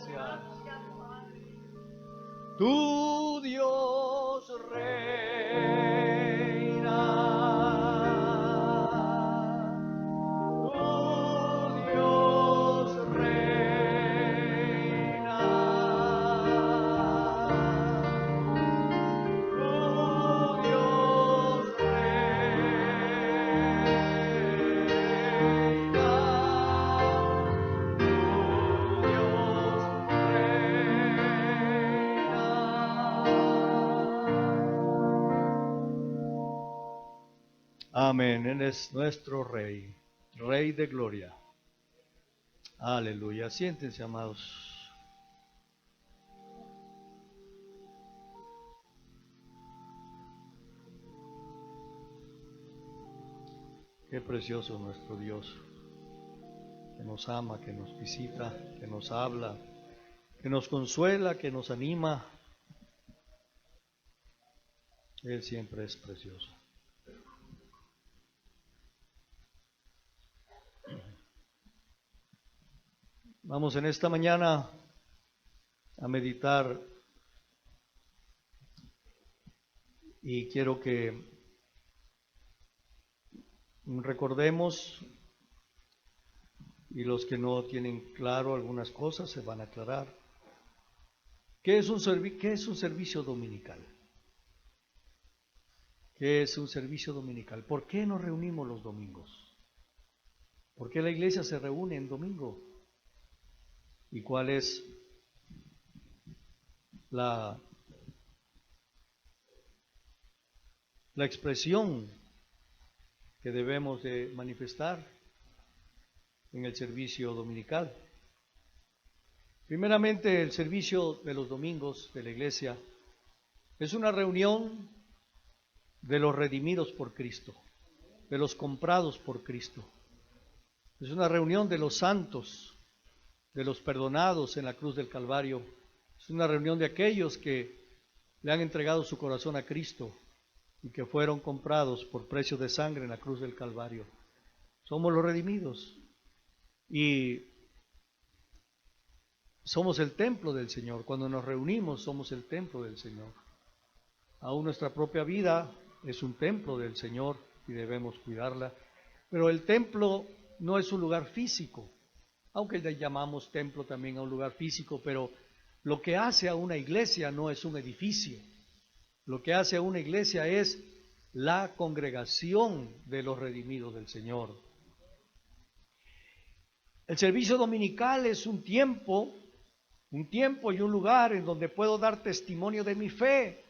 gracias. Tu Dios reina. Tu Dios reina. Tu Dios reina. Amén. Él es nuestro Rey, Rey de gloria. Aleluya. Siéntense, amados. Qué precioso nuestro Dios, que nos ama, que nos visita, que nos habla, que nos consuela, que nos anima. Él siempre es precioso. Vamos en esta mañana a meditar y quiero que recordemos, y los que no tienen claro algunas cosas se van a aclarar. ¿Qué es un servicio dominical? ¿Qué es un servicio dominical? ¿Por qué nos reunimos los domingos? ¿Por qué la iglesia se reúne en domingo? ¿Y cuál es la expresión que debemos de manifestar en el servicio dominical? Primeramente, el servicio de los domingos de la iglesia es una reunión de los redimidos por Cristo, de los comprados por Cristo. Es una reunión de los santos, de los perdonados en la cruz del Calvario. Es una reunión de aquellos que le han entregado su corazón a Cristo y que fueron comprados por precio de sangre en la cruz del Calvario. Somos los redimidos y somos el templo del Señor. Cuando nos reunimos somos el templo del Señor. Aún nuestra propia vida es un templo del Señor y debemos cuidarla. Pero el templo no es un lugar físico, aunque le llamamos templo también a un lugar físico, pero lo que hace a una iglesia no es un edificio. Lo que hace a una iglesia es la congregación de los redimidos del Señor. El servicio dominical es un tiempo y un lugar en donde puedo dar testimonio de mi fe.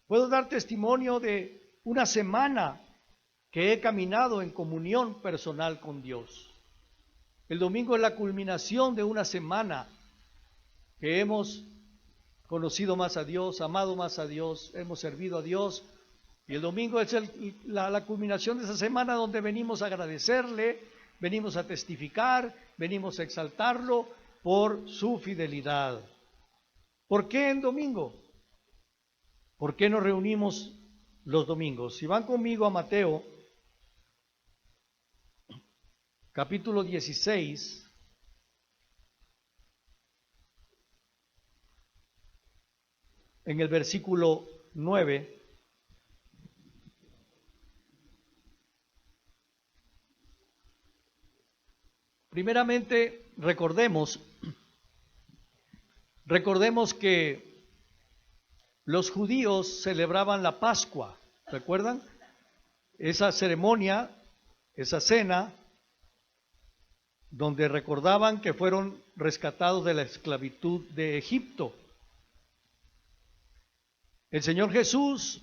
Puedo dar testimonio de una semana que he caminado en comunión personal con Dios. El domingo es la culminación de una semana que hemos conocido más a Dios, amado más a Dios, hemos servido a Dios. Y el domingo es la culminación de esa semana donde venimos a agradecerle, venimos a testificar, venimos a exaltarlo por su fidelidad. ¿Por qué en domingo? ¿Por qué nos reunimos los domingos? Si van conmigo a Mateo, capítulo 16, en el versículo 9, primeramente recordemos que los judíos celebraban la Pascua, ¿recuerdan? Esa ceremonia, esa cena, donde recordaban que fueron rescatados de la esclavitud de Egipto. El Señor Jesús,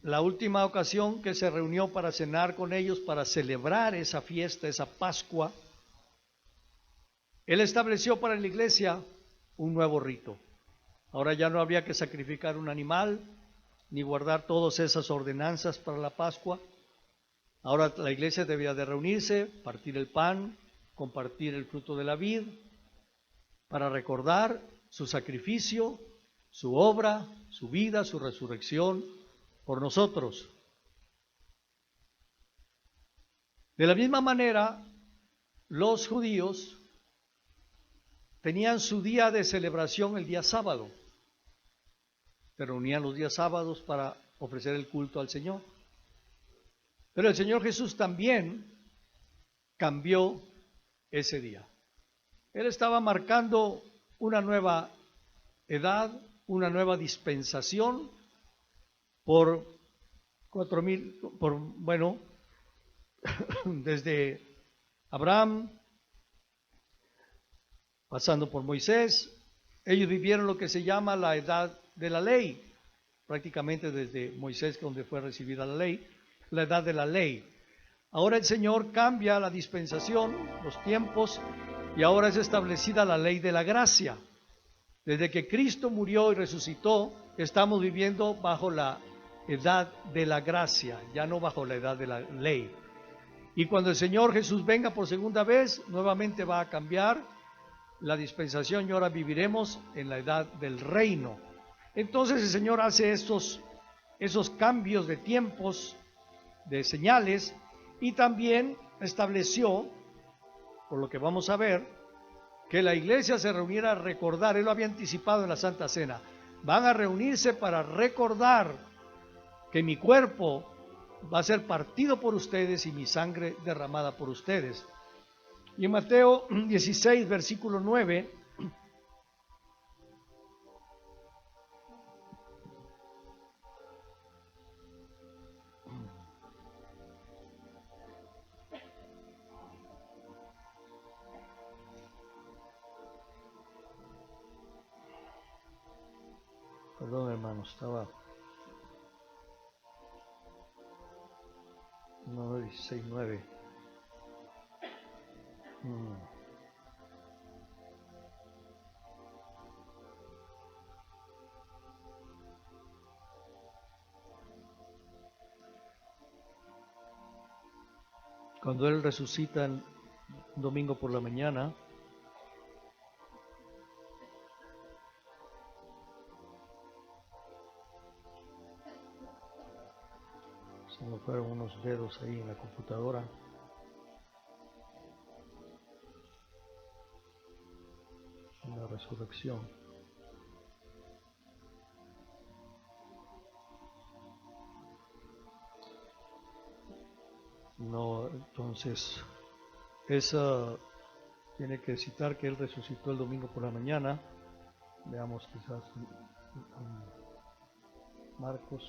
la última ocasión que se reunió para cenar con ellos, para celebrar esa fiesta, esa Pascua, Él estableció para la iglesia un nuevo rito. Ahora ya no había que sacrificar un animal, ni guardar todas esas ordenanzas para la Pascua. Ahora la iglesia debía de reunirse, partir el pan, compartir el fruto de la vid, para recordar su sacrificio, su obra, su vida, su resurrección por nosotros. De la misma manera, los judíos tenían su día de celebración el día sábado. Se reunían los días sábados para ofrecer el culto al Señor. Pero el Señor Jesús también cambió ese día. Él estaba marcando una nueva edad, una nueva dispensación por 4,000, desde Abraham, pasando por Moisés. Ellos vivieron lo que se llama la edad de la ley, prácticamente desde Moisés, donde fue recibida la ley, la edad de la ley. Ahora el Señor cambia la dispensación, los tiempos, y ahora es establecida la ley de la gracia. Desde que Cristo murió y resucitó, estamos viviendo bajo la edad de la gracia, ya no bajo la edad de la ley. Y cuando el Señor Jesús venga por segunda vez, nuevamente va a cambiar la dispensación y ahora viviremos en la edad del reino. Entonces el Señor hace esos cambios de tiempos, de señales, y también estableció, por lo que vamos a ver, que la iglesia se reuniera a recordar. Él lo había anticipado en la Santa Cena. Van a reunirse para recordar que mi cuerpo va a ser partido por ustedes y mi sangre derramada por ustedes. Y en Mateo 16, versículo 9, perdón hermanos, estaba 16, 9. Cuando Él resucita un domingo por la mañana, se me fueron unos dedos ahí en la computadora. La resurrección. No, entonces, esa tiene que citar que Él resucitó el domingo por la mañana. Veamos quizás Marcos.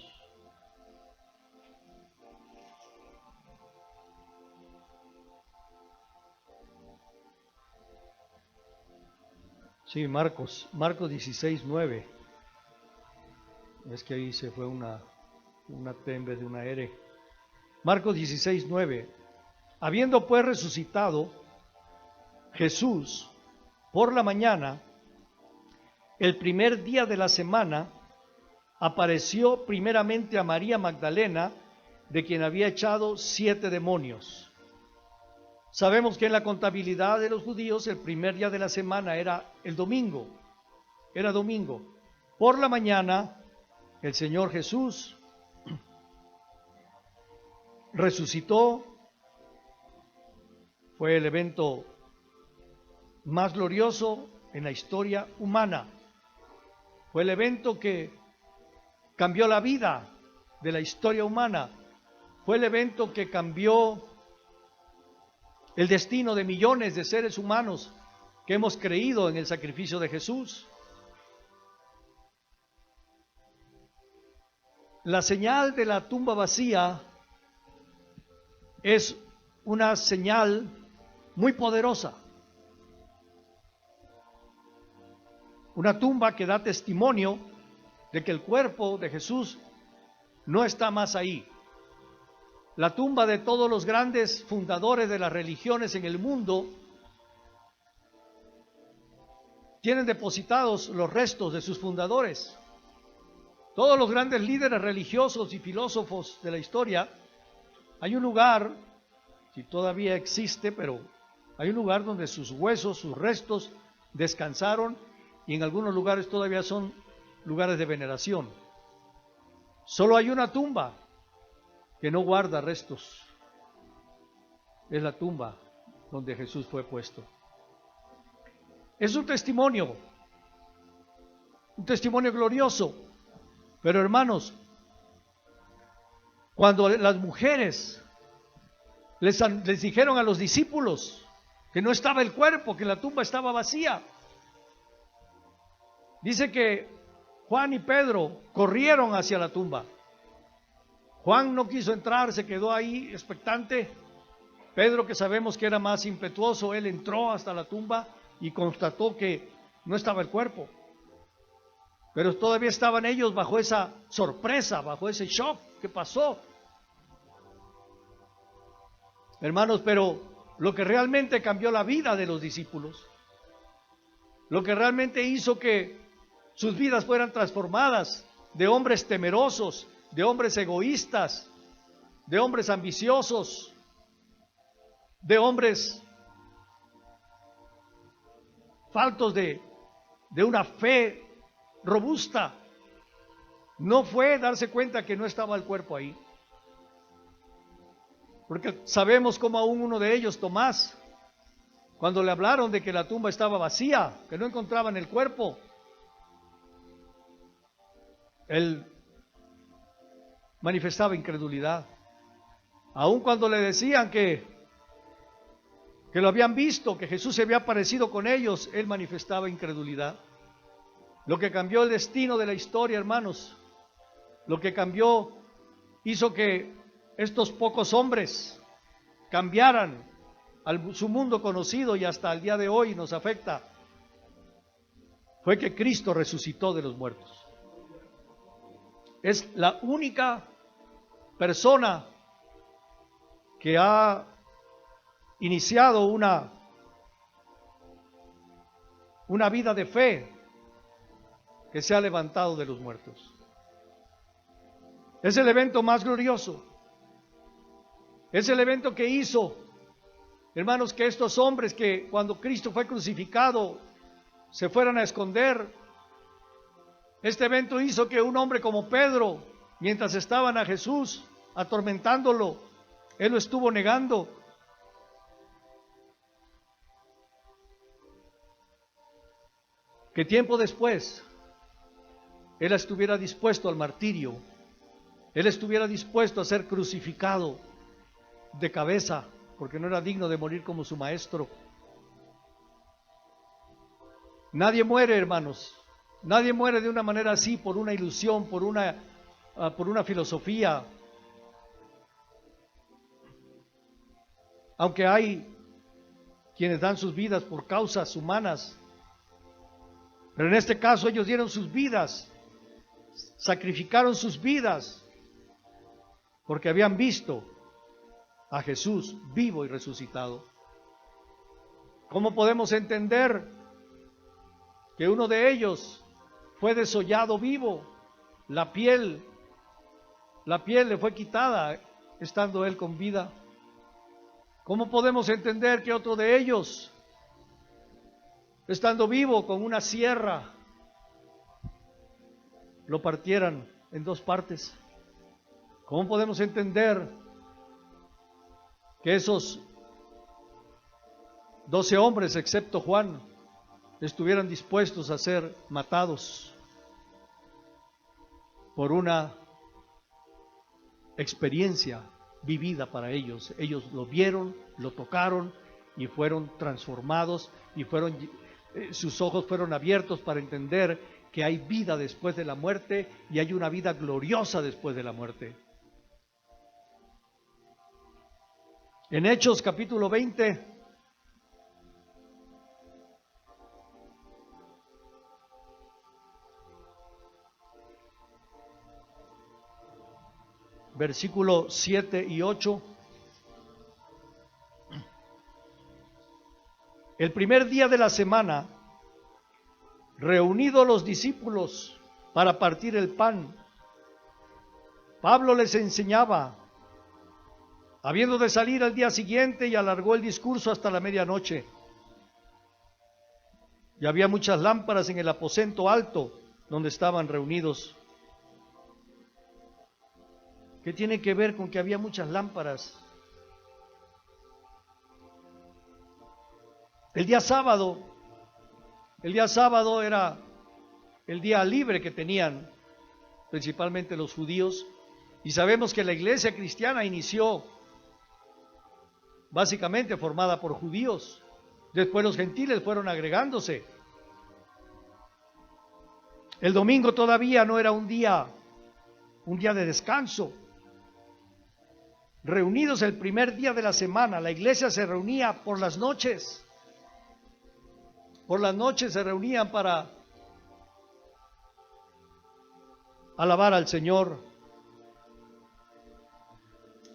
Sí, Marcos 16, 9. Es que ahí se fue una T en vez de una R. Marcos 16, 9. Habiendo pues resucitado Jesús por la mañana, el primer día de la semana, apareció primeramente a María Magdalena, de quien había echado 7 demonios. Sabemos que en la contabilidad de los judíos el primer día de la semana era el domingo, era domingo. Por la mañana el Señor Jesús resucitó, fue el evento más glorioso en la historia humana, fue el evento que cambió la vida de la historia humana, fue el evento que cambió el destino de millones de seres humanos que hemos creído en el sacrificio de Jesús. La señal de la tumba vacía es una señal muy poderosa. Una tumba que da testimonio de que el cuerpo de Jesús no está más ahí. La tumba de todos los grandes fundadores de las religiones en el mundo tienen depositados los restos de sus fundadores. Todos los grandes líderes religiosos y filósofos de la historia, hay un lugar, si todavía existe, pero hay un lugar donde sus huesos, sus restos descansaron, y en algunos lugares todavía son lugares de veneración. Solo hay una tumba que no guarda restos. Es la tumba donde Jesús fue puesto. Es un testimonio glorioso. Pero hermanos, cuando las mujeres les dijeron a los discípulos que no estaba el cuerpo, que la tumba estaba vacía, dice que Juan y Pedro corrieron hacia la tumba. Juan no quiso entrar, se quedó ahí expectante. Pedro, que sabemos que era más impetuoso, él entró hasta la tumba y constató que no estaba el cuerpo. Pero todavía estaban ellos bajo esa sorpresa, bajo ese shock. ¿Qué pasó? Hermanos, pero lo que realmente cambió la vida de los discípulos, lo que realmente hizo que sus vidas fueran transformadas de hombres temerosos, de hombres egoístas, de hombres ambiciosos, de hombres faltos de una fe robusta, no fue darse cuenta que no estaba el cuerpo ahí. Porque sabemos cómo aún uno de ellos, Tomás, cuando le hablaron de que la tumba estaba vacía, que no encontraban el cuerpo, él manifestaba incredulidad. Aun cuando le decían que lo habían visto, que Jesús se había aparecido con ellos, él manifestaba incredulidad. Lo que cambió el destino de la historia, hermanos, lo que cambió, hizo que estos pocos hombres cambiaran su mundo conocido y hasta el día de hoy nos afecta, fue que Cristo resucitó de los muertos. Es la única persona que ha iniciado una vida de fe, que se ha levantado de los muertos. Es el evento más glorioso. Es el evento que hizo, hermanos, que estos hombres que cuando Cristo fue crucificado se fueran a esconder. Este evento hizo que un hombre como Pedro, mientras estaban a Jesús atormentándolo, él lo estuvo negando. Que tiempo después él estuviera dispuesto al martirio, él estuviera dispuesto a ser crucificado de cabeza, porque no era digno de morir como su maestro. Nadie muere, hermanos, nadie muere de una manera así, por una ilusión, por una filosofía. Aunque hay quienes dan sus vidas por causas humanas, pero en este caso ellos dieron sus vidas, sacrificaron sus vidas, porque habían visto a Jesús vivo y resucitado. ¿Cómo podemos entender que uno de ellos fue desollado vivo? La piel le fue quitada estando él con vida. ¿Cómo podemos entender que otro de ellos, estando vivo con una sierra, lo partieran en dos partes? ¿Cómo podemos entender que esos 12 hombres, excepto Juan, estuvieran dispuestos a ser matados por una experiencia vivida para ellos? Ellos lo vieron, lo tocaron y fueron transformados y sus ojos fueron abiertos para entender que hay vida después de la muerte y hay una vida gloriosa después de la muerte. En Hechos capítulo 20, versículos 7 y 8. El primer día de la semana, reunidos los discípulos para partir el pan, Pablo les enseñaba, habiendo de salir al día siguiente, y alargó el discurso hasta la medianoche. Y había muchas lámparas en el aposento alto donde estaban reunidos. ¿Qué tiene que ver con que había muchas lámparas? El día sábado El día sábado era el día libre que tenían, principalmente los judíos, y sabemos que la iglesia cristiana inició básicamente formada por judíos. Después los gentiles fueron agregándose. El domingo todavía no era un día de descanso. Reunidos el primer día de la semana, la iglesia se reunía por las noches. Por las noches se reunían para alabar al Señor.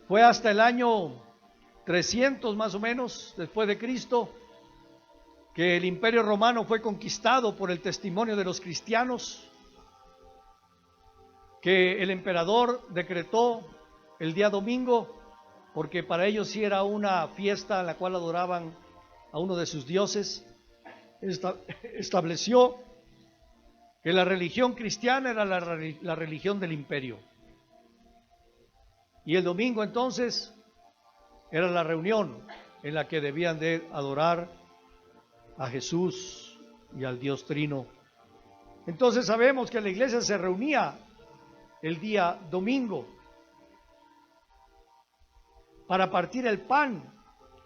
Fue hasta el año 300 más o menos después de Cristo que el Imperio Romano fue conquistado por el testimonio de los cristianos, que el emperador decretó el día domingo, porque para ellos sí era una fiesta en la cual adoraban a uno de sus dioses. Estableció que la religión cristiana era la religión del imperio. Y el domingo entonces era la reunión en la que debían de adorar a Jesús y al Dios Trino. Entonces sabemos que la iglesia se reunía el día domingo para partir el pan.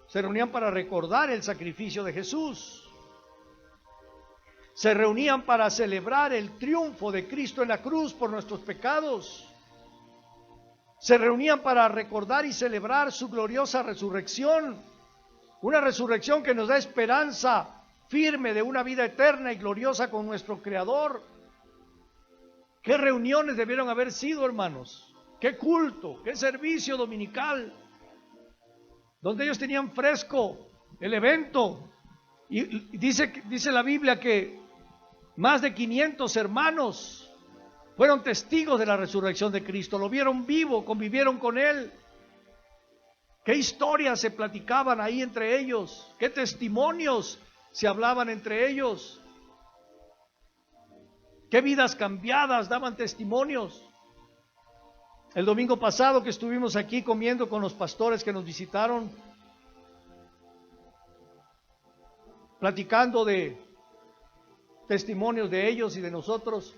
Se reunían para recordar el sacrificio de Jesús. Se reunían para celebrar el triunfo de Cristo en la cruz por nuestros pecados. Se reunían para recordar y celebrar su gloriosa resurrección, una resurrección que nos da esperanza firme de una vida eterna y gloriosa con nuestro Creador. ¿Qué reuniones debieron haber sido, hermanos? ¿Qué culto? ¿Qué servicio dominical? Donde ellos tenían fresco el evento. Y dice la Biblia que más de 500 hermanos fueron testigos de la resurrección de Cristo, lo vieron vivo, convivieron con Él. ¿Qué historias se platicaban ahí entre ellos? ¿Qué testimonios se hablaban entre ellos? ¿Qué vidas cambiadas daban testimonios? El domingo pasado que estuvimos aquí comiendo con los pastores que nos visitaron, platicando de testimonios de ellos y de nosotros.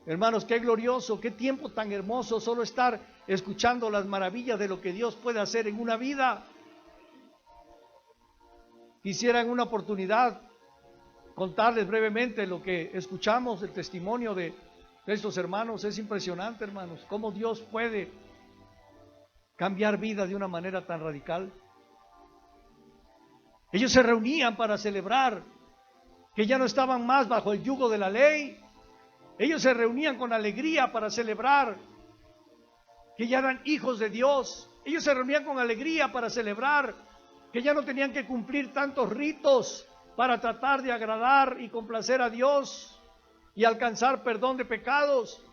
Hermanos, qué glorioso, qué tiempo tan hermoso solo estar escuchando las maravillas de lo que Dios puede hacer en una vida. Quisiera en una oportunidad contarles brevemente lo que escuchamos, el testimonio de estos hermanos. Es impresionante, hermanos, cómo Dios puede cambiar vidas de una manera tan radical. Ellos se reunían para celebrar que ya no estaban más bajo el yugo de la ley. Ellos se reunían con alegría para celebrar que ya eran hijos de Dios. Ellos se reunían con alegría para celebrar que ya no tenían que cumplir tantos ritos para tratar de agradar y complacer a Dios y alcanzar perdón de pecados.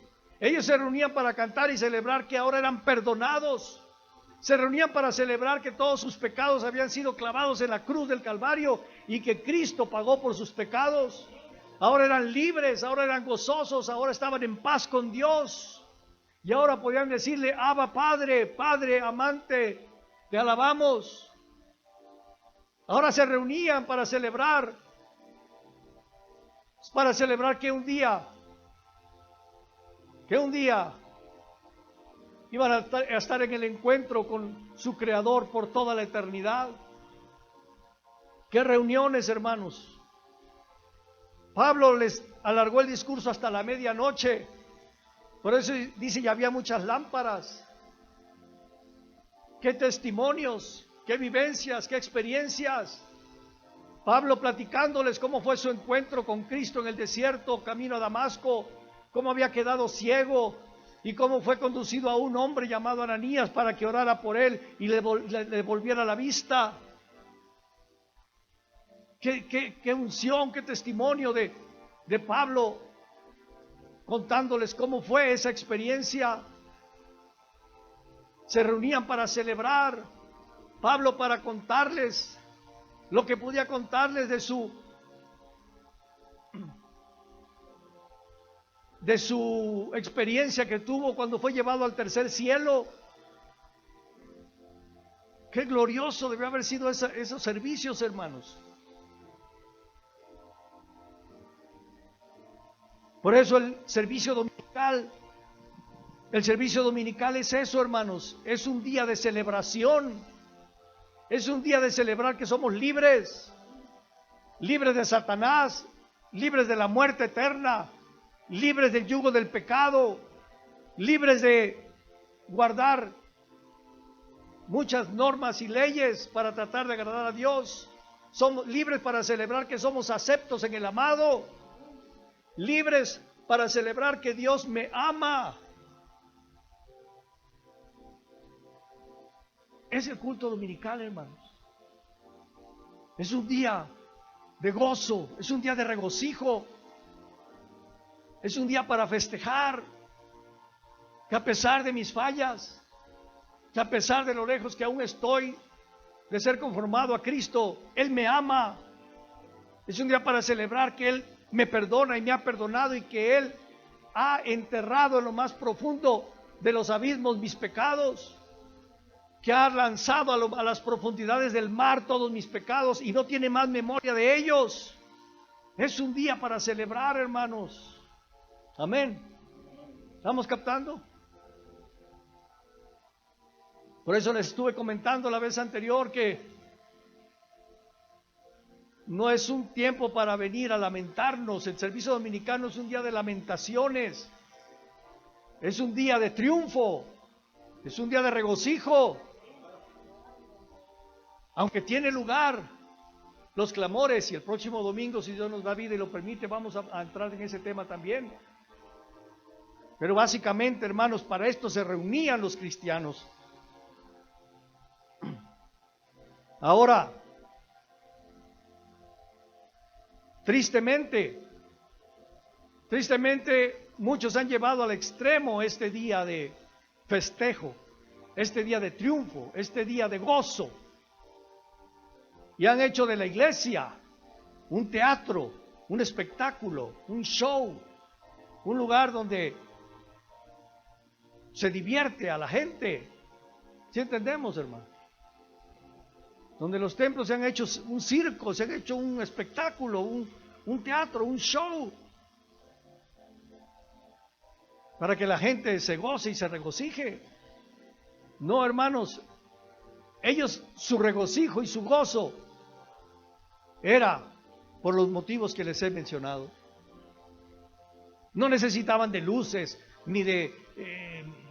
Ellos se reunían para cantar y celebrar que ahora eran perdonados. Se reunían para celebrar que todos sus pecados habían sido clavados en la cruz del Calvario y que Cristo pagó por sus pecados. Ahora eran libres, ahora eran gozosos, ahora estaban en paz con Dios. Y ahora podían decirle: Abba, Padre, Padre amante, te alabamos. Ahora se reunían para celebrar que un día iban a estar en el encuentro con su Creador por toda la eternidad. ¡Qué reuniones, hermanos! Pablo les alargó el discurso hasta la medianoche. Por eso dice, ya había muchas lámparas. ¡Qué testimonios! ¡Qué vivencias! ¡Qué experiencias! Pablo platicándoles cómo fue su encuentro con Cristo en el desierto, camino a Damasco, cómo había quedado ciego y cómo fue conducido a un hombre llamado Ananías para que orara por él y le volviera la vista. Qué unción, qué testimonio de Pablo contándoles cómo fue esa experiencia. Se reunían para celebrar, Pablo para contarles lo que podía contarles de su experiencia que tuvo cuando fue llevado al tercer cielo. Qué glorioso debió haber sido esos servicios, hermanos. Por eso el servicio dominical es eso, hermanos, es un día de celebración, es un día de celebrar que somos libres, libres de Satanás, libres de la muerte eterna, libres del yugo del pecado, libres de guardar muchas normas y leyes para tratar de agradar a Dios. Somos libres para celebrar que somos aceptos en el amado, libres para celebrar que Dios me ama. Es el culto dominical, hermanos. Es un día de gozo, es un día de regocijo, es un día para festejar que a pesar de mis fallas, que a pesar de lo lejos que aún estoy de ser conformado a Cristo, Él me ama. Es un día para celebrar que Él me perdona y me ha perdonado y que Él ha enterrado en lo más profundo de los abismos mis pecados, que ha lanzado a las profundidades del mar todos mis pecados y no tiene más memoria de ellos. Es un día para celebrar, hermanos. Amén. ¿Estamos captando? Por eso les estuve comentando la vez anterior que no es un tiempo para venir a lamentarnos. El servicio dominicano es un día de lamentaciones, es un día de triunfo, es un día de regocijo. Aunque tiene lugar los clamores, y el próximo domingo, si Dios nos da vida y lo permite, vamos a entrar en ese tema también. Pero básicamente, hermanos, para esto se reunían los cristianos. Ahora, tristemente, muchos han llevado al extremo este día de festejo, este día de triunfo, este día de gozo. Y han hecho de la iglesia un teatro, un espectáculo, un show, un lugar donde se divierte a la gente. ¿Sí entendemos, hermano? Donde los templos se han hecho un circo, se han hecho un espectáculo, un teatro, un show, para que la gente se goce y se regocije. No, hermanos, ellos, su regocijo y su gozo era por los motivos que les he mencionado. No necesitaban de luces, ni de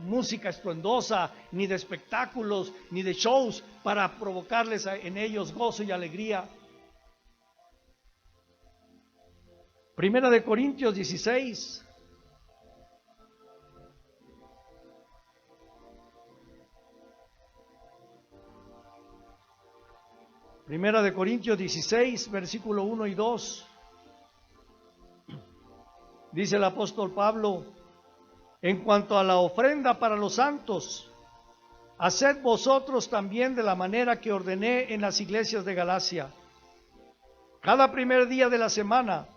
música estruendosa, ni de espectáculos, ni de shows para provocarles en ellos gozo y alegría. Primera de Corintios 16. Primera de Corintios 16, versículo 1 y 2. Dice el apóstol Pablo: en cuanto a la ofrenda para los santos, haced vosotros también de la manera que ordené en las iglesias de Galacia. Cada primer día de la semana,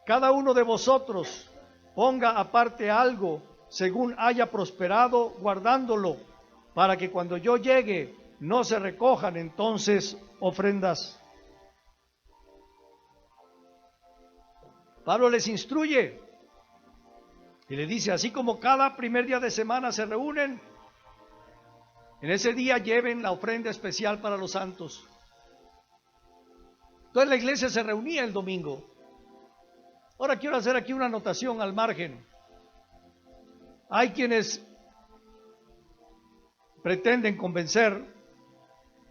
cada uno de vosotros ponga aparte algo según haya prosperado, guardándolo, para que cuando yo llegue no se recojan entonces ofrendas. Pablo les instruye y le dice: así como cada primer día de semana se reúnen, en ese día lleven la ofrenda especial para los santos. Entonces la iglesia se reunía el domingo. Ahora quiero hacer aquí una anotación al margen. Hay quienes pretenden convencer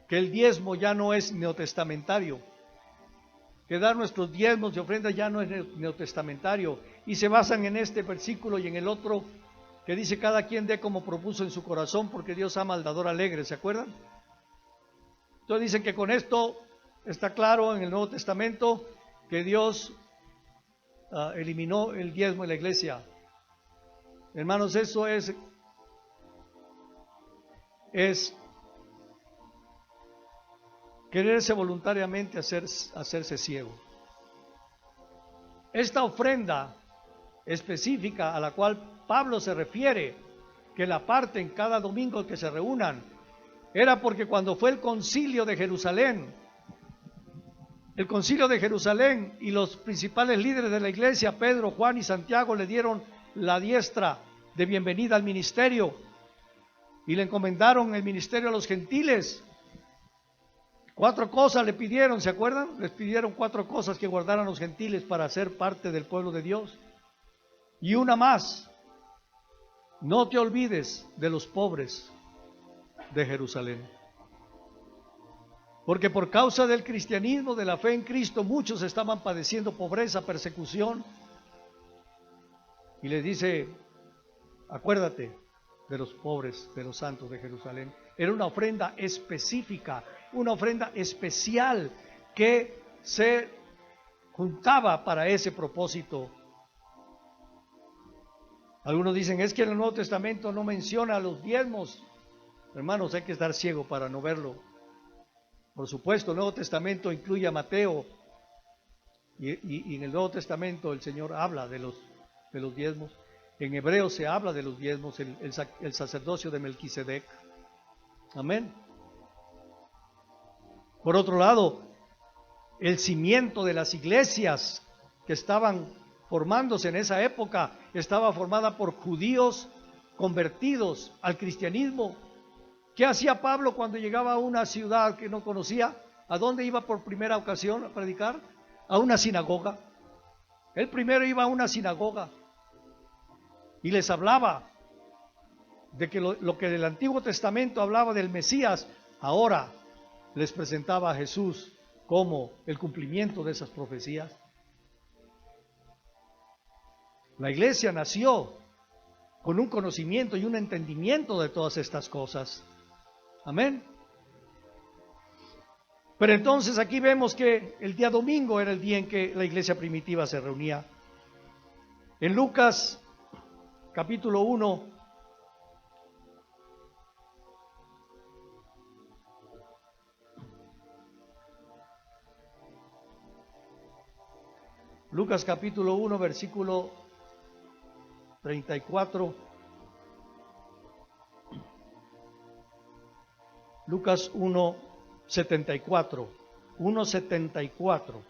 que el diezmo ya no es neotestamentario, que dar nuestros diezmos y ofrendas ya no es neotestamentario, y se basan en este versículo y en el otro que dice: cada quien dé como propuso en su corazón, porque Dios ama al dador alegre. ¿Se acuerdan? Entonces dicen que con esto está claro en el Nuevo Testamento que Dios eliminó el diezmo en la iglesia. Hermanos, eso es quererse voluntariamente hacerse ciego. Esta ofrenda específica a la cual Pablo se refiere, que la parten cada domingo que se reúnan, era porque cuando fue el concilio de Jerusalén, El concilio de Jerusalén y los principales líderes de la iglesia, Pedro, Juan y Santiago, le dieron la diestra de bienvenida al ministerio y le encomendaron el ministerio a los gentiles. 4 cosas le pidieron, ¿se acuerdan? Les pidieron 4 cosas que guardaran los gentiles para ser parte del pueblo de Dios. Y una más: no te olvides de los pobres de Jerusalén. Porque por causa del cristianismo, de la fe en Cristo, muchos estaban padeciendo pobreza, persecución. Y les dice: acuérdate de los pobres, de los santos de Jerusalén. Era una ofrenda específica, una ofrenda especial que se juntaba para ese propósito. Algunos dicen: es que en el Nuevo Testamento no menciona los diezmos. Hermanos, hay que estar ciego para no verlo. Por supuesto, el Nuevo Testamento incluye a Mateo y en el Nuevo Testamento el Señor habla de los diezmos. En Hebreos se habla de los diezmos, el sacerdocio de Melquisedec. Amén. Por otro lado, el cimiento de las iglesias que estaban formándose en esa época estaba formada por judíos convertidos al cristianismo. ¿Qué hacía Pablo cuando llegaba a una ciudad que no conocía? ¿A dónde iba por primera ocasión a predicar? A una sinagoga. Él primero iba a una sinagoga y les hablaba de que lo que el Antiguo Testamento hablaba del Mesías, ahora les presentaba a Jesús como el cumplimiento de esas profecías. La iglesia nació con un conocimiento y un entendimiento de todas estas cosas. Amén. Pero entonces aquí vemos que el día domingo era el día en que la iglesia primitiva se reunía. En Lucas capítulo 1, Lucas capítulo 1, versículo 34. Lucas 1:74. 1:74.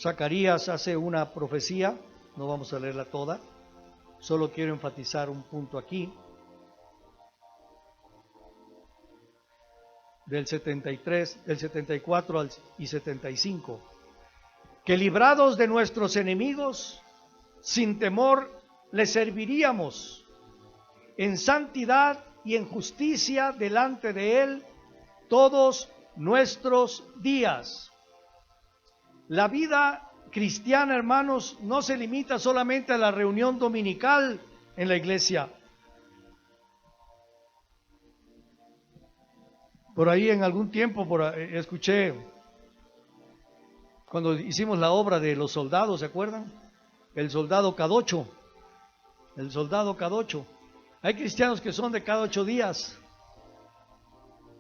Zacarías hace una profecía, no vamos a leerla toda, solo quiero enfatizar un punto aquí. Del 73, del 74 y 75. Que librados de nuestros enemigos, sin temor les serviríamos en santidad y en justicia delante de Él todos nuestros días. La vida cristiana, hermanos, no se limita solamente a la reunión dominical en la iglesia. Por ahí en algún tiempo escuché, cuando hicimos la obra de los soldados, ¿se acuerdan? El soldado cada 8. El soldado cada 8. Hay cristianos que son de cada 8 días.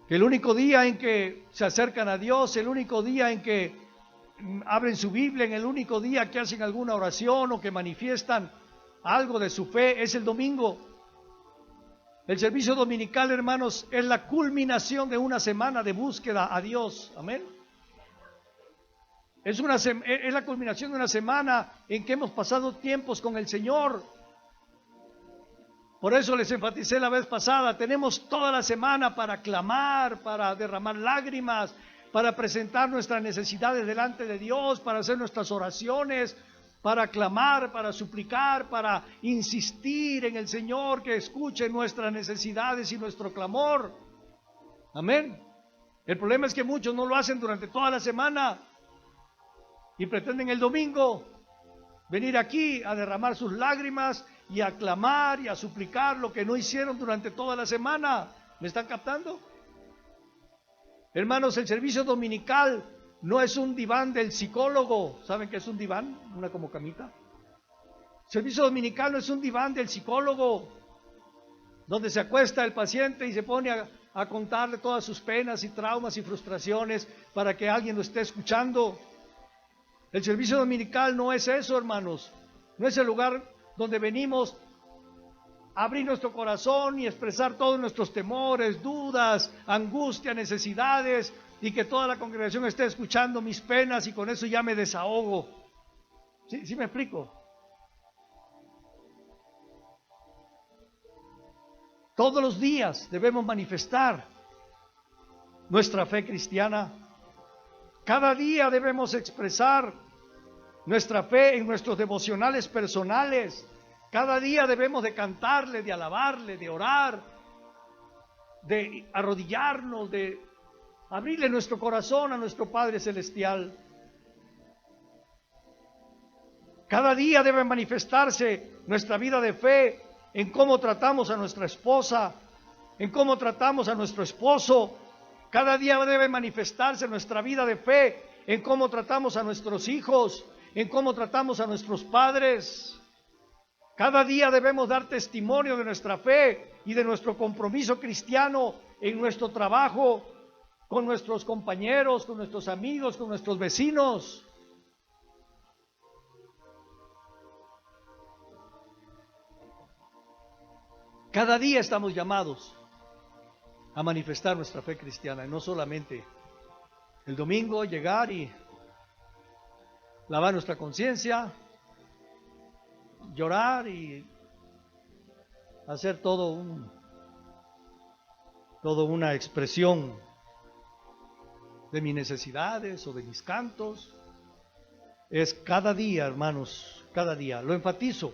Que el único día en que se acercan a Dios, el único día en que abren su Biblia, en el único día que hacen alguna oración o que manifiestan algo de su fe, es el domingo. El servicio dominical, hermanos, es la culminación de una semana de búsqueda a Dios. Amén. Es la culminación de una semana en que hemos pasado tiempos con el Señor. Por eso les enfaticé la vez pasada, tenemos toda la semana para clamar, para derramar lágrimas, para presentar nuestras necesidades delante de Dios, para hacer nuestras oraciones, para clamar, para suplicar, para insistir en el Señor que escuche nuestras necesidades y nuestro clamor. Amén. El problema es que muchos no lo hacen durante toda la semana y pretenden el domingo venir aquí a derramar sus lágrimas y a clamar y a suplicar lo que no hicieron durante toda la semana. ¿Me están captando? Hermanos, el servicio dominical no es un diván del psicólogo. ¿Saben qué es un diván? Una como camita. El servicio dominical no es un diván del psicólogo, donde se acuesta el paciente y se pone a contarle todas sus penas y traumas y frustraciones para que alguien lo esté escuchando. El servicio dominical no es eso, hermanos. No es el lugar donde venimos abrir nuestro corazón y expresar todos nuestros temores, dudas, angustia, necesidades, y que toda la congregación esté escuchando mis penas y con eso ya me desahogo. ¿Sí me explico? Todos los días debemos manifestar nuestra fe cristiana. Cada día debemos expresar nuestra fe en nuestros devocionales personales. Cada día debemos de cantarle, de alabarle, de orar, de arrodillarnos, de abrirle nuestro corazón a nuestro Padre Celestial. Cada día debe manifestarse nuestra vida de fe en cómo tratamos a nuestra esposa, en cómo tratamos a nuestro esposo. Cada día debe manifestarse nuestra vida de fe en cómo tratamos a nuestros hijos, en cómo tratamos a nuestros padres. Cada día debemos dar testimonio de nuestra fe y de nuestro compromiso cristiano en nuestro trabajo, con nuestros compañeros, con nuestros amigos, con nuestros vecinos. Cada día estamos llamados a manifestar nuestra fe cristiana, y no solamente el domingo llegar y lavar nuestra conciencia, llorar y hacer toda una expresión de mis necesidades o de mis cantos. Es cada día, hermanos, cada día. Lo enfatizo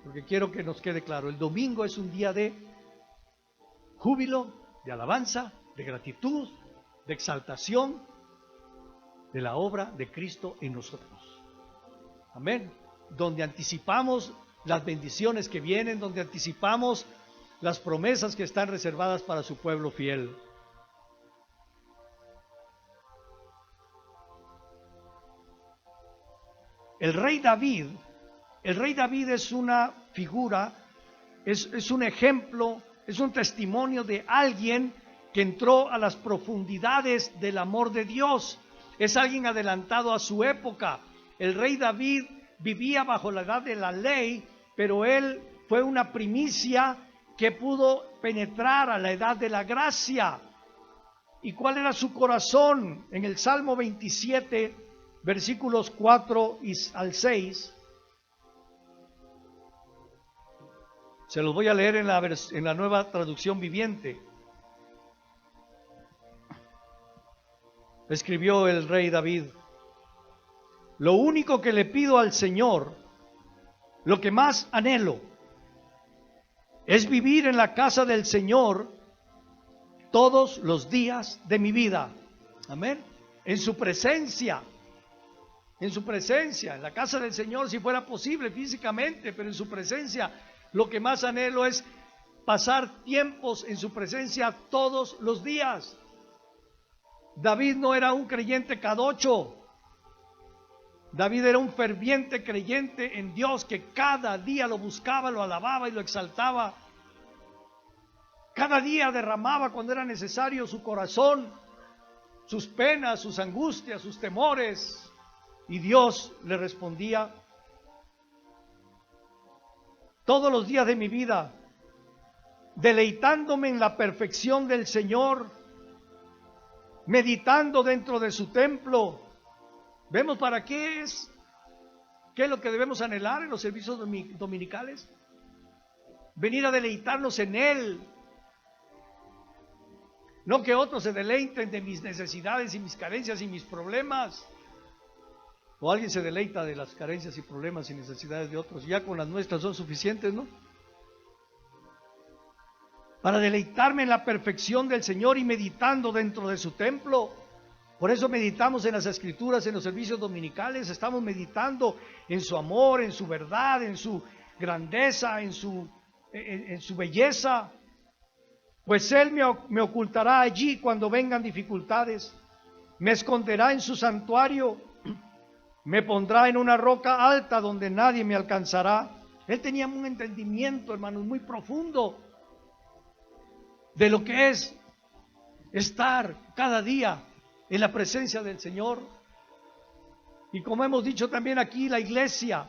porque quiero que nos quede claro. El domingo es un día de júbilo, de alabanza, de gratitud, de exaltación de la obra de Cristo en nosotros. Amén. Donde anticipamos las bendiciones que vienen, donde anticipamos las promesas que están reservadas para su pueblo fiel. El rey David es una figura, es un ejemplo, es un testimonio de alguien que entró a las profundidades del amor de Dios. Es alguien adelantado a su época. El rey David vivía bajo la edad de la ley, pero él fue una primicia que pudo penetrar a la edad de la gracia. ¿Y cuál era su corazón? En el Salmo 27, versículos 4 al 6, se los voy a leer en la Nueva Traducción Viviente. Escribió el rey David: lo único que le pido al Señor, lo que más anhelo, es vivir en la casa del Señor todos los días de mi vida. Amén. En su presencia, en la casa del Señor, si fuera posible físicamente, pero en su presencia. Lo que más anhelo es pasar tiempos en su presencia todos los días. David no era un creyente cadocho. David era un ferviente creyente en Dios que cada día lo buscaba, lo alababa y lo exaltaba. Cada día derramaba cuando era necesario su corazón, sus penas, sus angustias, sus temores, y Dios le respondía. Todos los días de mi vida, deleitándome en la perfección del Señor, meditando dentro de su templo. ¿Vemos para qué es? ¿Qué es lo que debemos anhelar en los servicios dominicales? Venir a deleitarnos en Él. No que otros se deleiten de mis necesidades y mis carencias y mis problemas. O alguien se deleita de las carencias y problemas y necesidades de otros. Ya con las nuestras son suficientes, ¿no? Para deleitarme en la perfección del Señor y meditando dentro de su templo. Por eso meditamos en las Escrituras, en los servicios dominicales. Estamos meditando en su amor, en su verdad, en su grandeza, en su belleza. Pues Él me ocultará allí cuando vengan dificultades. Me esconderá en su santuario. Me pondrá en una roca alta donde nadie me alcanzará. Él tenía un entendimiento, hermanos, muy profundo de lo que es estar cada día en la presencia del Señor. Y como hemos dicho también aquí, la iglesia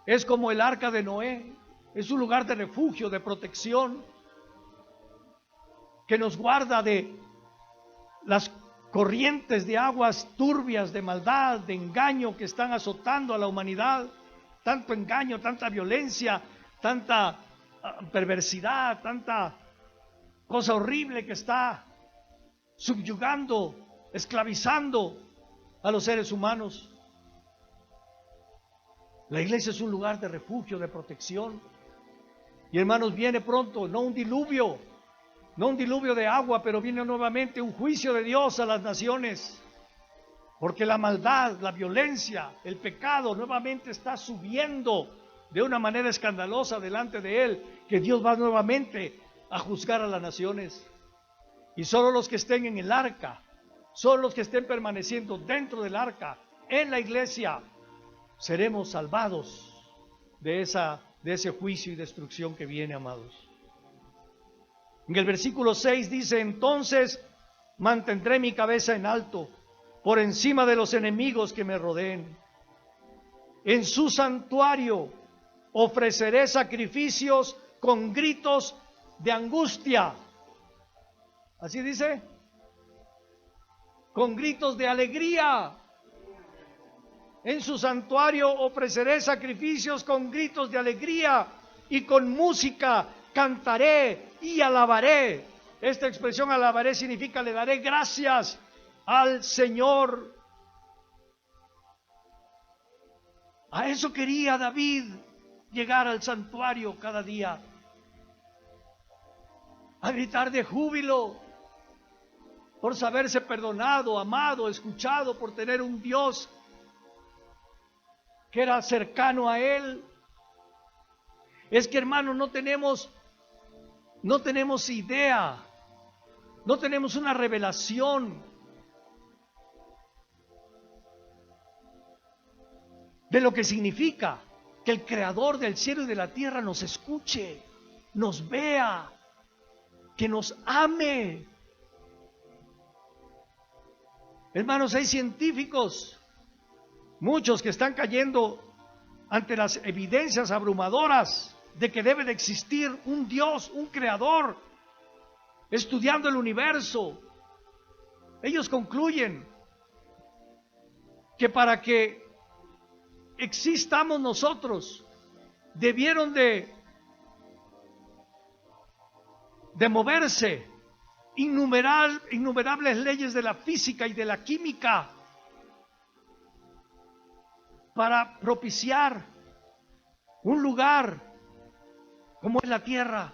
Es como el arca de Noé, es un lugar de refugio, de protección, que nos guarda de las corrientes de aguas turbias, de maldad, de engaño que están azotando a la humanidad. Tanto engaño, tanta violencia, tanta perversidad, tanta cosa horrible que está subyugando, esclavizando a los seres humanos. La iglesia es un lugar de refugio, de protección. Y hermanos, viene pronto, no un diluvio de agua, pero viene nuevamente un juicio de Dios a las naciones. Porque la maldad, la violencia, el pecado nuevamente está subiendo de una manera escandalosa delante de Él, que Dios va nuevamente a juzgar a las naciones. Y solo los que estén en el arca, solo los que estén permaneciendo dentro del arca, en la iglesia, seremos salvados de ese juicio y destrucción que viene, amados. En el versículo 6 dice: entonces mantendré mi cabeza en alto, por encima de los enemigos que me rodeen. En su santuario ofreceré sacrificios con gritos de angustia. ¿Así dice? Con gritos de alegría. En su santuario ofreceré sacrificios con gritos de alegría, y con música cantaré y alabaré. Esta expresión alabaré significa le daré gracias al Señor. A eso quería David, llegar al santuario cada día, a gritar de júbilo por saberse perdonado, amado, escuchado, por tener un Dios que era cercano a él. Es que, hermano, no tenemos idea, no tenemos una revelación de lo que significa que el Creador del cielo y de la tierra nos escuche, nos vea, que nos ame. Hermanos, hay científicos, muchos, que están cayendo ante las evidencias abrumadoras de que debe de existir un Dios, un Creador, estudiando el universo. Ellos concluyen que para que existamos nosotros, debieron de moverse innumerables leyes de la física y de la química para propiciar un lugar como es la Tierra.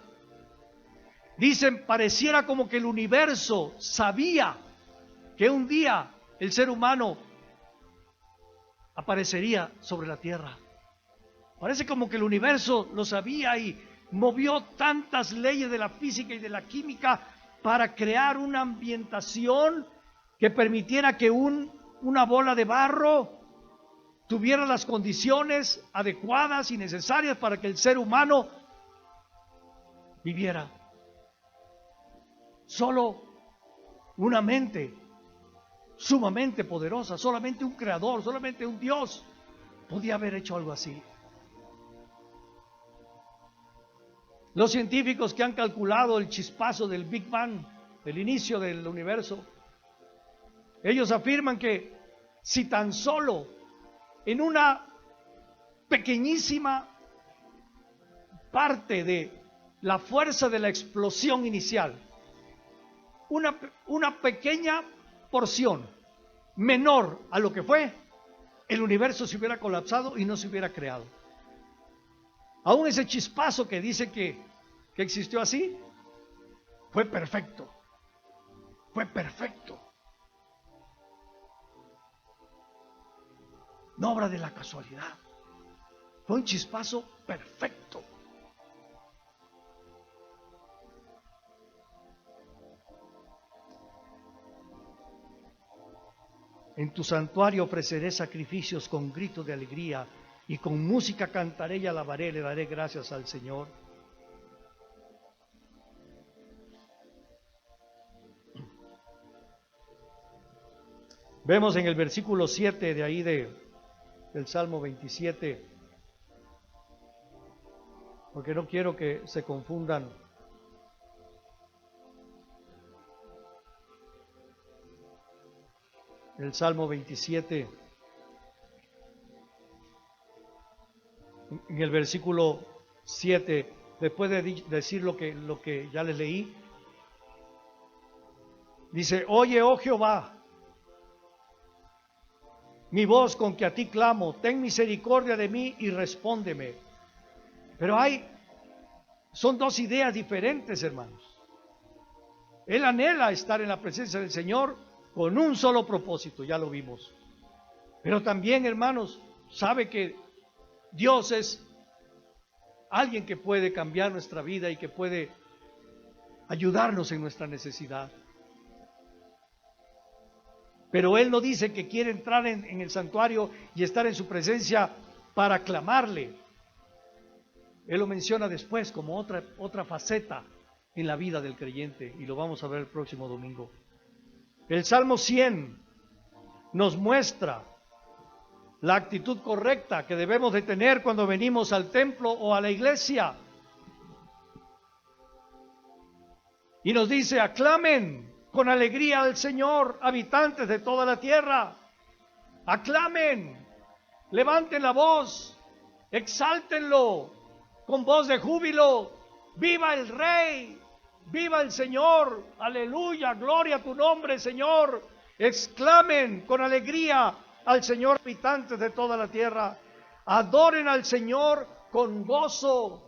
Dicen, pareciera como que el universo sabía que un día el ser humano aparecería sobre la Tierra. Parece como que el universo lo sabía y movió tantas leyes de la física y de la química para crear una ambientación que permitiera que una bola de barro tuviera las condiciones adecuadas y necesarias para que el ser humano viviera. Solo una mente sumamente poderosa, solamente un creador, solamente un Dios podía haber hecho algo así. Los científicos que han calculado el chispazo del Big Bang, el inicio del universo, ellos afirman que si tan solo en una pequeñísima parte de la fuerza de la explosión inicial, una pequeña porción menor a lo que fue, el universo se hubiera colapsado y no se hubiera creado. Aún ese chispazo que dice que existió así, fue perfecto. Fue perfecto. No obra de la casualidad. Fue un chispazo perfecto. En tu santuario ofreceré sacrificios con gritos de alegría, y con música cantaré y alabaré, le daré gracias al Señor. Vemos en el versículo 7 de ahí del Salmo 27, porque no quiero que se confundan. El Salmo 27, en el versículo 7, después de decir lo que ya les leí, dice: oye, oh Jehová, mi voz con que a ti clamo, ten misericordia de mí y respóndeme. Pero son dos ideas diferentes, hermanos. Él anhela estar en la presencia del Señor con un solo propósito, ya lo vimos. Pero también, hermanos, sabe que Dios es alguien que puede cambiar nuestra vida y que puede ayudarnos en nuestra necesidad. Pero Él no dice que quiere entrar en el santuario y estar en su presencia para clamarle. Él lo menciona después como otra faceta en la vida del creyente, y lo vamos a ver el próximo domingo. El Salmo 100 nos muestra la actitud correcta que debemos de tener cuando venimos al templo o a la iglesia. Y nos dice: aclamen con alegría al Señor, habitantes de toda la tierra. Aclamen, levanten la voz, exáltenlo con voz de júbilo. ¡Viva el Rey! ¡Viva el Señor! ¡Aleluya! ¡Gloria a tu nombre, Señor! Exclamen con alegría al Señor, habitantes de toda la tierra. Adoren al Señor con gozo.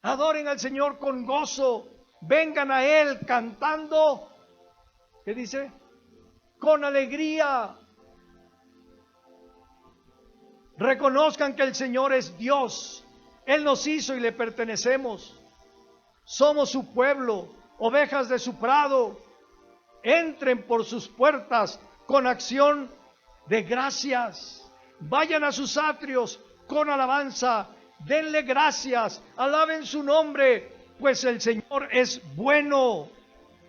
Adoren al Señor con gozo. Vengan a Él cantando. ¿Qué dice? Con alegría. Reconozcan que el Señor es Dios. Él nos hizo y le pertenecemos. Somos su pueblo, ovejas de su prado. Entren por sus puertas con acción de gracias. Vayan a sus atrios con alabanza. Denle gracias, alaben su nombre, pues el Señor es bueno.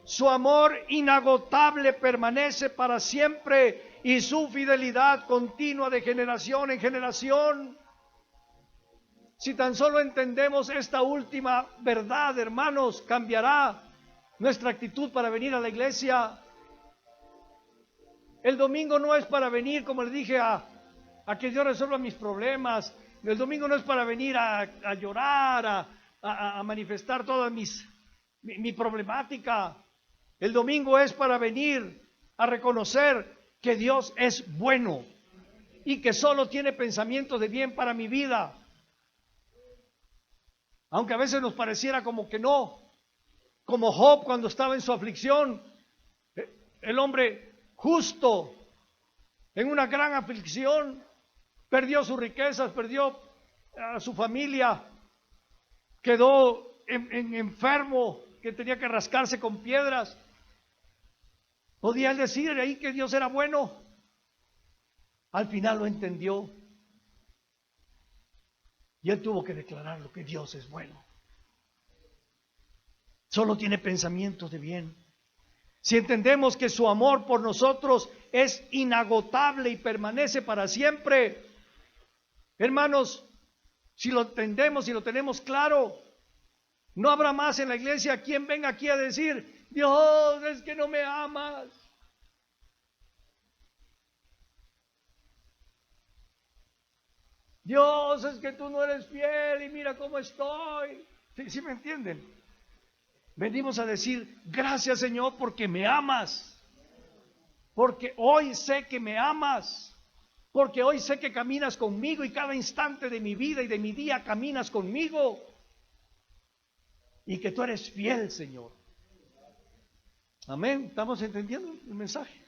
Su amor inagotable permanece para siempre y su fidelidad continua de generación en generación. Si tan solo entendemos esta última verdad, hermanos, cambiará nuestra actitud para venir a la iglesia. El domingo no es para venir, como le dije, a que Dios resuelva mis problemas. El domingo no es para venir a llorar, a manifestar toda mi problemática. El domingo es para venir a reconocer que Dios es bueno y que solo tiene pensamientos de bien para mi vida. Aunque a veces nos pareciera como que no, como Job cuando estaba en su aflicción, el hombre justo, en una gran aflicción, perdió sus riquezas, perdió a su familia, quedó enfermo, que tenía que rascarse con piedras. Podía él decir ahí que Dios era bueno. Al final lo entendió. Y él tuvo que declarar lo que Dios es bueno. Solo tiene pensamientos de bien. Si entendemos que su amor por nosotros es inagotable y permanece para siempre, hermanos, si lo entendemos y lo tenemos claro, no habrá más en la iglesia quien venga aquí a decir: Dios, es que no me amas. Dios, es que tú no eres fiel y mira cómo estoy. ¿Sí me entienden? Venimos a decir: gracias, Señor, porque me amas. Porque hoy sé que me amas. Porque hoy sé que caminas conmigo y cada instante de mi vida y de mi día caminas conmigo. Y que tú eres fiel, Señor. Amén. ¿Estamos entendiendo el mensaje?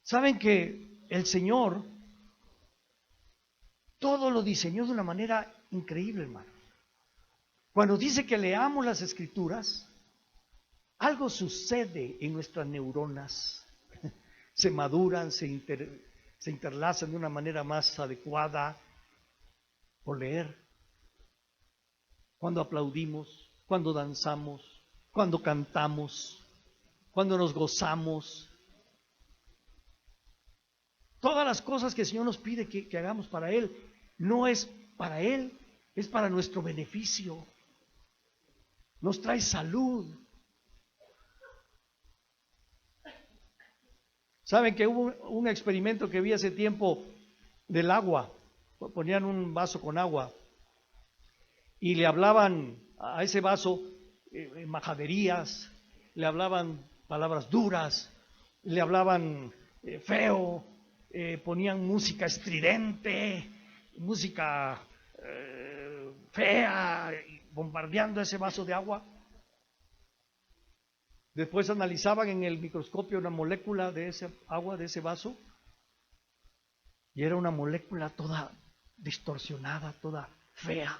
Saben que el Señor todo lo diseñó de una manera increíble, hermano. Cuando dice que leamos las Escrituras, algo sucede en nuestras neuronas. Se maduran, se interlazan de una manera más adecuada por leer. Cuando aplaudimos, cuando danzamos, cuando cantamos, cuando nos gozamos. Todas las cosas que el Señor nos pide que hagamos para Él, no es para Él, es para nuestro beneficio. Nos trae salud. Saben que hubo un experimento que vi hace tiempo del agua. Ponían un vaso con agua y le hablaban a ese vaso majaderías, le hablaban palabras duras, le hablaban feo, ponían música estridente, música fea, bombardeando ese vaso de agua. Después analizaban en el microscopio una molécula de ese agua, de ese vaso, y era una molécula toda distorsionada, toda fea.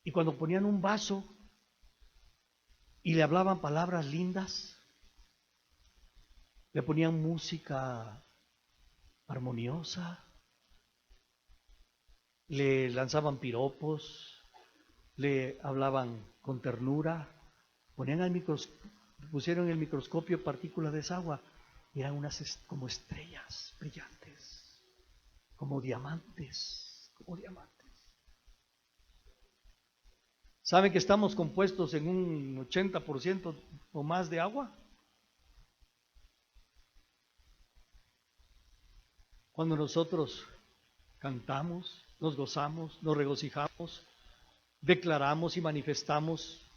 Y cuando ponían un vaso y le hablaban palabras lindas, le ponían música armoniosa, le lanzaban piropos, le hablaban con ternura, pusieron en el microscopio partículas de esa agua y eran unas como estrellas brillantes, como diamantes, como diamantes. ¿Saben que estamos compuestos en un 80% o más de agua? Cuando nosotros cantamos, nos gozamos, nos regocijamos, declaramos y manifestamos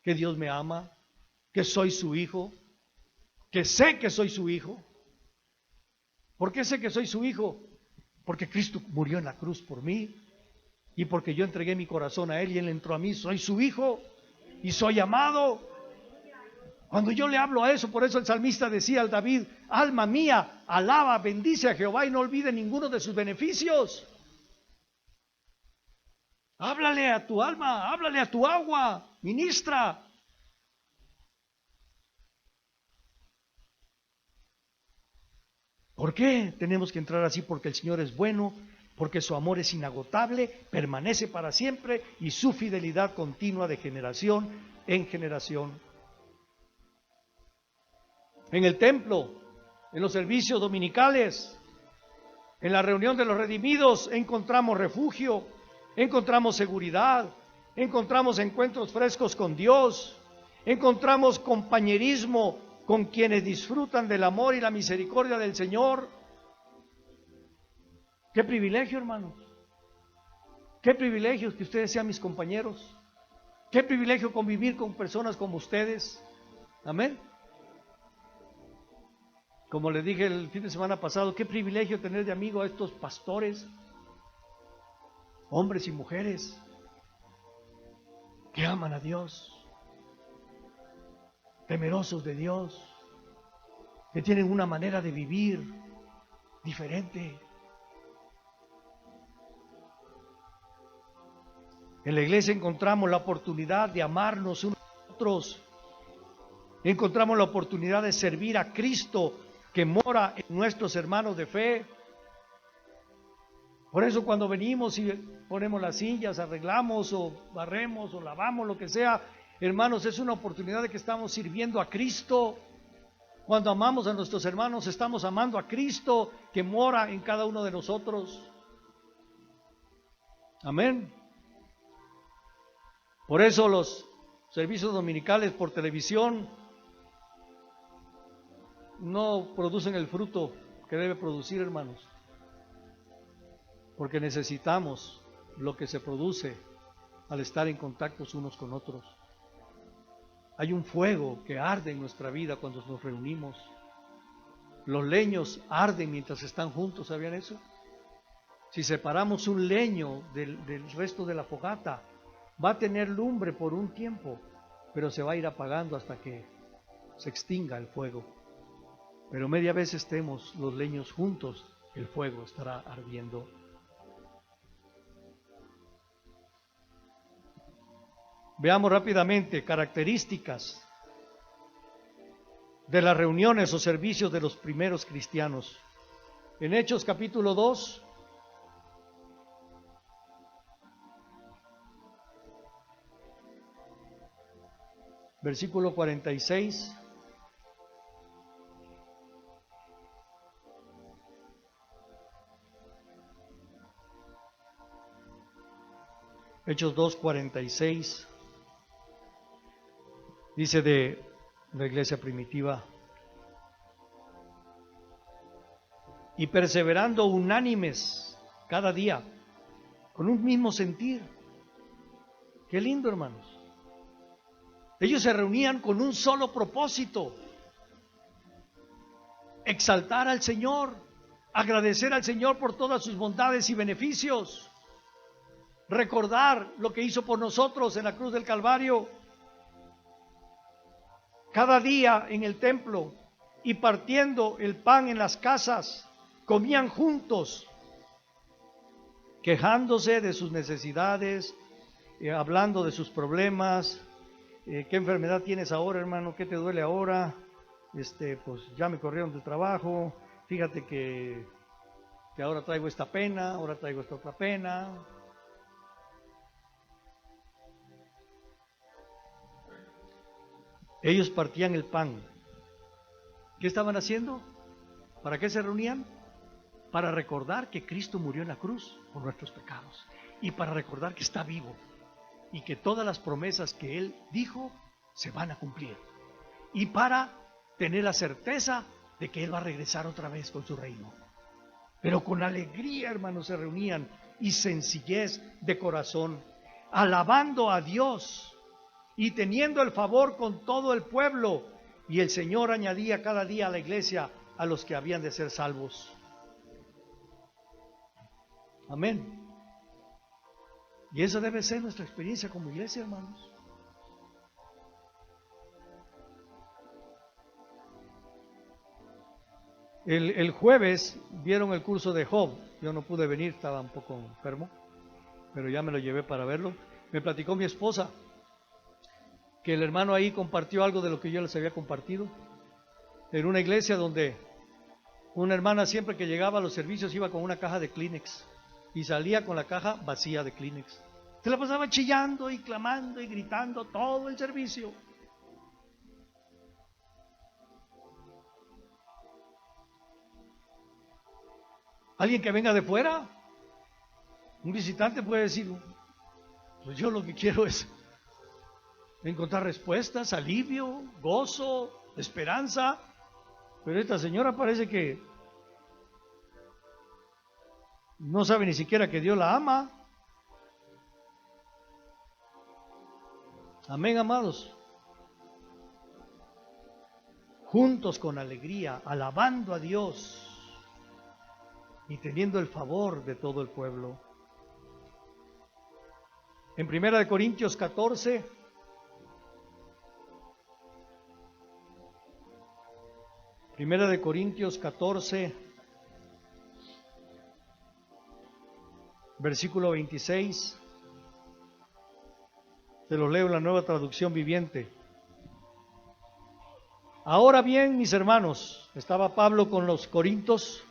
que Dios me ama, que soy su hijo, que sé que soy su hijo. ¿Por qué sé que soy su hijo? Porque Cristo murió en la cruz por mí y porque yo entregué mi corazón a Él y Él entró a mí. Soy su hijo y soy amado. Cuando yo le hablo a eso, por eso el salmista decía al David: alma mía, alaba, bendice a Jehová y no olvide ninguno de sus beneficios. Háblale a tu alma, háblale a tu agua, ministra. ¿Por qué tenemos que entrar así? Porque el Señor es bueno, porque su amor es inagotable, permanece para siempre y su fidelidad continua de generación en generación. En el templo, en los servicios dominicales, en la reunión de los redimidos, encontramos refugio, encontramos seguridad, encontramos encuentros frescos con Dios, encontramos compañerismo con quienes disfrutan del amor y la misericordia del Señor. Qué privilegio, hermanos. Qué privilegio que ustedes sean mis compañeros. Qué privilegio convivir con personas como ustedes. Amén. Como les dije el fin de semana pasado, qué privilegio tener de amigo a estos pastores, hombres y mujeres, que aman a Dios, temerosos de Dios, que tienen una manera de vivir diferente. En la iglesia encontramos la oportunidad de amarnos unos a otros, encontramos la oportunidad de servir a Cristo que mora en nuestros hermanos de fe. Por eso cuando venimos y ponemos las sillas, arreglamos o barremos o lavamos, lo que sea, hermanos, es una oportunidad de que estamos sirviendo a Cristo. Cuando amamos a nuestros hermanos, estamos amando a Cristo que mora en cada uno de nosotros. Amén. Por eso los servicios dominicales por televisión no producen el fruto que debe producir, hermanos, porque necesitamos lo que se produce al estar en contacto unos con otros. Hay un fuego que arde en nuestra vida cuando nos reunimos. Los leños arden mientras están juntos, ¿sabían eso? Si separamos un leño del resto de la fogata, va a tener lumbre por un tiempo, pero se va a ir apagando hasta que se extinga el fuego. Pero media vez estemos los leños juntos, el fuego estará ardiendo. Veamos rápidamente características de las reuniones o servicios de los primeros cristianos. En Hechos capítulo 2, versículo 46. Hechos 2:46, dice de la iglesia primitiva: y perseverando unánimes cada día, con un mismo sentir. Qué lindo, hermanos. Ellos se reunían con un solo propósito: exaltar al Señor, agradecer al Señor por todas sus bondades y beneficios, recordar lo que hizo por nosotros en la cruz del Calvario. Cada día en el templo y partiendo el pan en las casas, comían juntos, quejándose de sus necesidades, hablando de sus problemas. ¿Qué enfermedad tienes ahora, hermano? ¿Qué te duele ahora? Pues ya me corrieron del trabajo. Fíjate que ahora traigo esta pena, ahora traigo esta otra pena. Ellos partían el pan. ¿Qué estaban haciendo? ¿Para qué se reunían? Para recordar que Cristo murió en la cruz por nuestros pecados y para recordar que está vivo y que todas las promesas que Él dijo se van a cumplir, y para tener la certeza de que Él va a regresar otra vez con su reino. Pero con alegría, hermanos, se reunían y sencillez de corazón, alabando a Dios y teniendo el favor con todo el pueblo, y el Señor añadía cada día a la iglesia a los que habían de ser salvos. Amén. Y esa debe ser nuestra experiencia como iglesia, hermanos. El jueves vieron el curso de Job. Yo no pude venir, estaba un poco enfermo, pero ya me lo llevé para verlo. Me platicó mi esposa que el hermano ahí compartió algo de lo que yo les había compartido. En una iglesia donde una hermana siempre que llegaba a los servicios iba con una caja de Kleenex y salía con la caja vacía de Kleenex. Se la pasaba chillando y clamando y gritando todo el servicio. Alguien que venga de fuera, un visitante puede decir: pues yo lo que quiero es encontrar respuestas, alivio, gozo, esperanza. Pero esta señora parece que no sabe ni siquiera que Dios la ama. Amén, amados. Juntos con alegría, alabando a Dios y teniendo el favor de todo el pueblo. En 1 Corintios 14, Primera de Corintios 14, versículo 26, se lo leo en la Nueva Traducción Viviente. Ahora bien, mis hermanos, estaba Pablo con los corintios,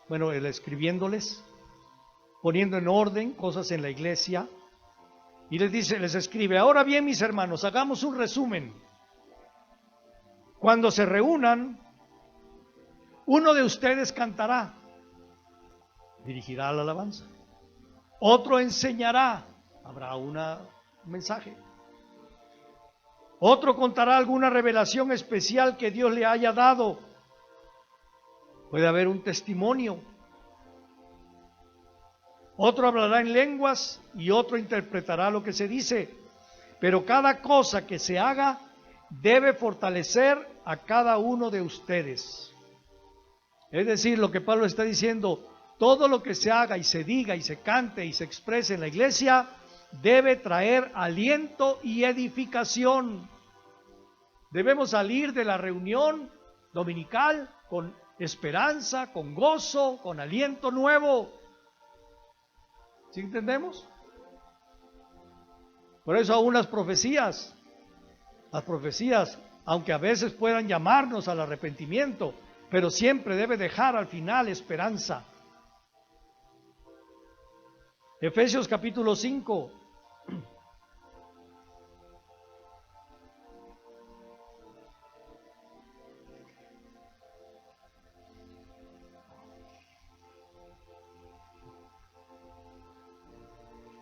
él escribiéndoles, poniendo en orden cosas en la iglesia, y les escribe: ahora bien, mis hermanos, hagamos un resumen. Cuando se reúnan, uno de ustedes cantará, dirigirá la alabanza. Otro enseñará, habrá un mensaje. Otro contará alguna revelación especial que Dios le haya dado. Puede haber un testimonio. Otro hablará en lenguas y otro interpretará lo que se dice. Pero cada cosa que se haga debe fortalecer a cada uno de ustedes. Es decir, lo que Pablo está diciendo: todo lo que se haga y se diga y se cante y se exprese en la iglesia debe traer aliento y edificación. Debemos salir de la reunión dominical con esperanza, con gozo, con aliento nuevo. ¿Sí entendemos? Por eso aún las profecías, aunque a veces puedan llamarnos al arrepentimiento, pero siempre debe dejar al final esperanza. Efesios capítulo 5.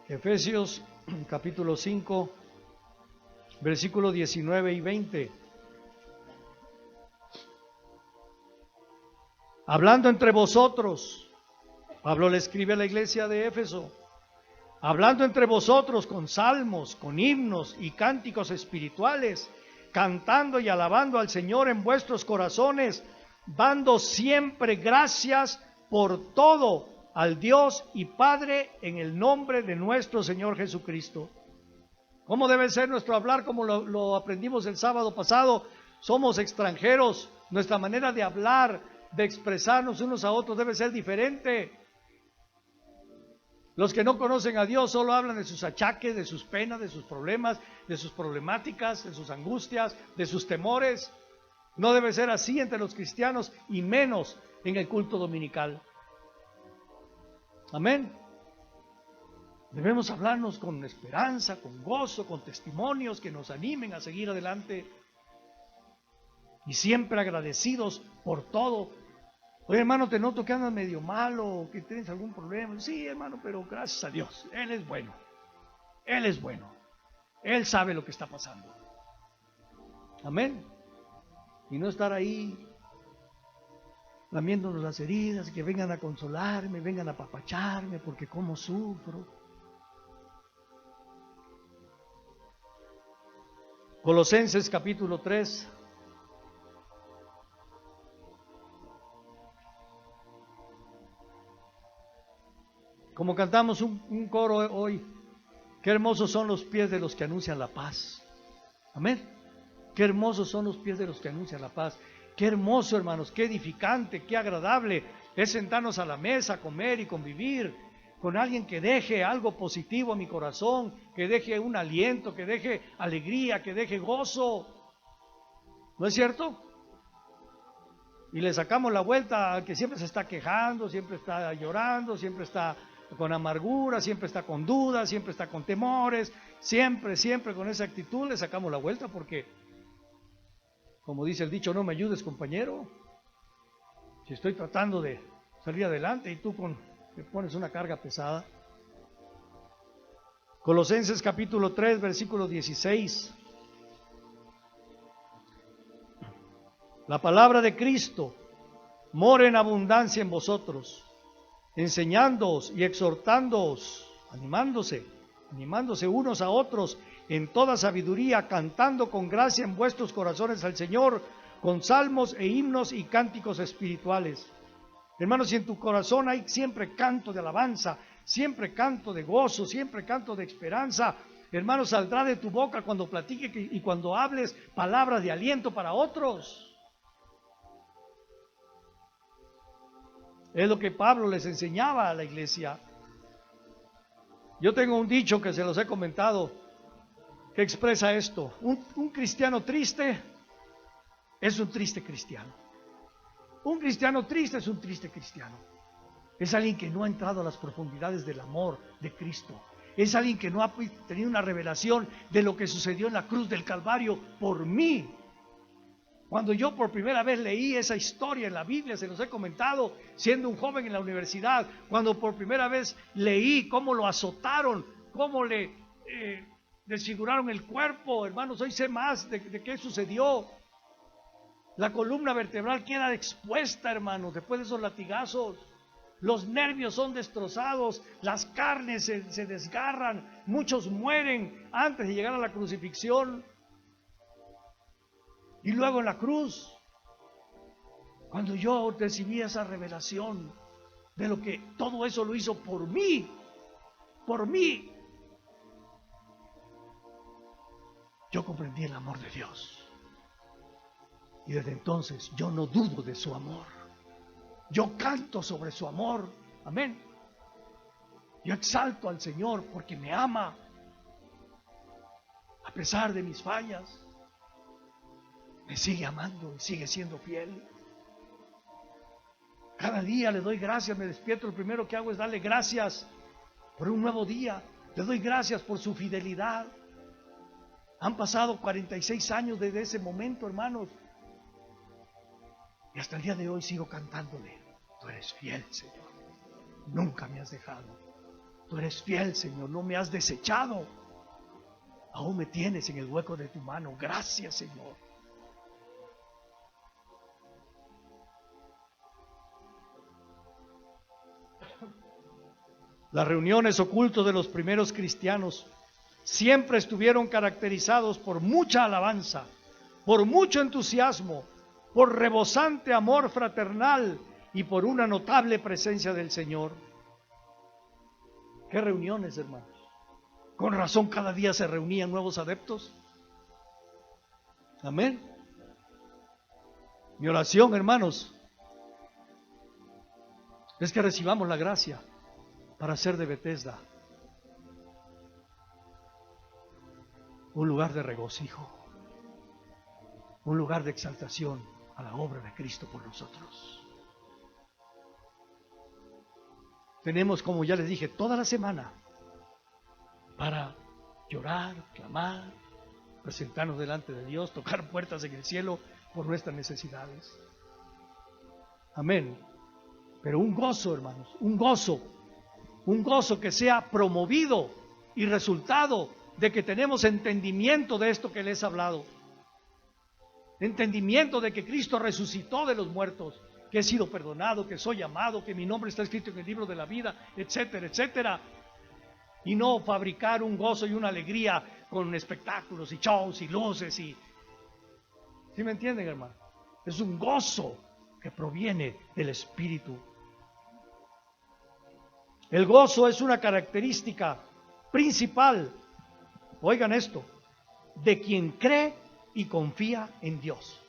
Efesios capítulo 5, versículos 19 y 20. Hablando entre vosotros, Pablo le escribe a la iglesia de Éfeso, hablando entre vosotros con salmos, con himnos y cánticos espirituales, cantando y alabando al Señor en vuestros corazones, dando siempre gracias por todo al Dios y Padre en el nombre de nuestro Señor Jesucristo. ¿Cómo debe ser nuestro hablar? Como lo aprendimos el sábado pasado, somos extranjeros, nuestra manera de hablar, de expresarnos unos a otros debe ser diferente. Los que no conocen a Dios solo hablan de sus achaques, de sus penas, de sus problemas, de sus problemáticas, de sus angustias, de sus temores. No debe ser así entre los cristianos y menos en el culto dominical. Amén. Debemos hablarnos con esperanza, con gozo, con testimonios que nos animen a seguir adelante. Y siempre agradecidos por todo. Oye, hermano, te noto que andas medio malo, que tienes algún problema. Sí, hermano, pero gracias a Dios, Él es bueno. Él es bueno. Él sabe lo que está pasando. Amén. Y no estar ahí lamiéndonos las heridas, que vengan a consolarme, vengan a apapacharme, porque cómo sufro. Colosenses capítulo 3. Como cantamos un coro hoy, qué hermosos son los pies de los que anuncian la paz. Amén. Qué hermosos son los pies de los que anuncian la paz. Qué hermoso, hermanos, qué edificante, qué agradable es sentarnos a la mesa, comer y convivir con alguien que deje algo positivo a mi corazón, que deje un aliento, que deje alegría, que deje gozo. ¿No es cierto? Y le sacamos la vuelta al que siempre se está quejando, siempre está llorando, siempre está con amargura, siempre está con dudas, siempre está con temores, siempre con esa actitud le sacamos la vuelta porque, como dice el dicho, no me ayudes, compañero. Si estoy tratando de salir adelante y tú me pones una carga pesada. Colosenses capítulo 3, versículo 16. La palabra de Cristo mora en abundancia en vosotros, enseñándoos y exhortándoos, animándose unos a otros en toda sabiduría, cantando con gracia en vuestros corazones al Señor, con salmos e himnos y cánticos espirituales. Hermanos, si en tu corazón hay siempre canto de alabanza, siempre canto de gozo, siempre canto de esperanza, hermanos, saldrá de tu boca cuando platiques y cuando hables palabras de aliento para otros. Es lo que Pablo les enseñaba a la iglesia. Yo tengo un dicho que se los he comentado, que expresa esto. Un cristiano triste es un triste cristiano. Un cristiano triste es un triste cristiano. Es alguien que no ha entrado a las profundidades del amor de Cristo. Es alguien que no ha tenido una revelación de lo que sucedió en la cruz del Calvario por mí. Cuando yo por primera vez leí esa historia en la Biblia, se los he comentado, siendo un joven en la universidad, cuando por primera vez leí cómo lo azotaron, cómo le desfiguraron el cuerpo, hermanos, hoy sé más de qué sucedió. La columna vertebral queda expuesta, hermanos, después de esos latigazos. Los nervios son destrozados, las carnes se desgarran, muchos mueren antes de llegar a la crucifixión. Y luego en la cruz, cuando yo recibí esa revelación de lo que todo eso lo hizo por mí, yo comprendí el amor de Dios. Y desde entonces yo no dudo de su amor. Yo canto sobre su amor. Amén. Yo exalto al Señor porque me ama, a pesar de mis fallas. Me sigue amando y sigue siendo fiel. Cada día le doy gracias, me despierto, lo primero que hago es darle gracias por un nuevo día. Le doy gracias por su fidelidad. Han pasado 46 años desde ese momento, hermanos. Y hasta el día de hoy sigo cantándole. Tú eres fiel, Señor. Nunca me has dejado. Tú eres fiel, Señor, no me has desechado. Aún me tienes en el hueco de tu mano. Gracias, Señor. Las reuniones ocultas de los primeros cristianos siempre estuvieron caracterizados por mucha alabanza, por mucho entusiasmo, por rebosante amor fraternal y por una notable presencia del Señor. ¿Qué reuniones, hermanos? Con razón cada día se reunían nuevos adeptos. Amén. Mi oración, hermanos, es que recibamos la gracia para hacer de Bethesda un lugar de regocijo, un lugar de exaltación a la obra de Cristo por nosotros. Tenemos, como ya les dije, toda la semana para llorar, clamar, presentarnos delante de Dios, tocar puertas en el cielo por nuestras necesidades. Amén. Pero un gozo, hermanos, un gozo que sea promovido y resultado de que tenemos entendimiento de esto que les he hablado. Entendimiento de que Cristo resucitó de los muertos, que he sido perdonado, que soy amado, que mi nombre está escrito en el libro de la vida, etcétera, etcétera. Y no fabricar un gozo y una alegría con espectáculos y shows y luces y... ¿Sí me entienden, hermano? Es un gozo que proviene del Espíritu. El gozo es una característica principal, oigan esto, de quien cree y confía en Dios.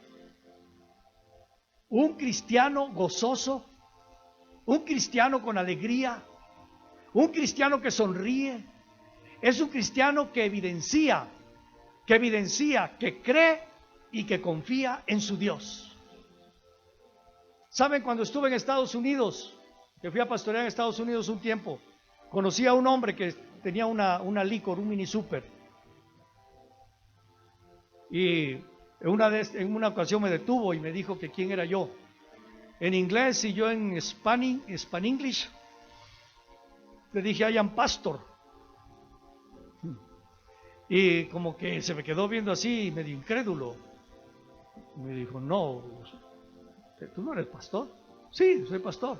Un cristiano gozoso, un cristiano con alegría, un cristiano que sonríe, es un cristiano que evidencia, que cree y que confía en su Dios. ¿Saben? Cuando estuve en Estados Unidos, que fui a pastorear en Estados Unidos un tiempo, conocí a un hombre que tenía una licor, un mini super. Y en una ocasión me detuvo y me dijo que quién era yo. En inglés y yo en Spanglish. Le dije, I am pastor. Y como que se me quedó viendo así, medio incrédulo. Me dijo, no, ¿tú no eres pastor? Sí, soy pastor.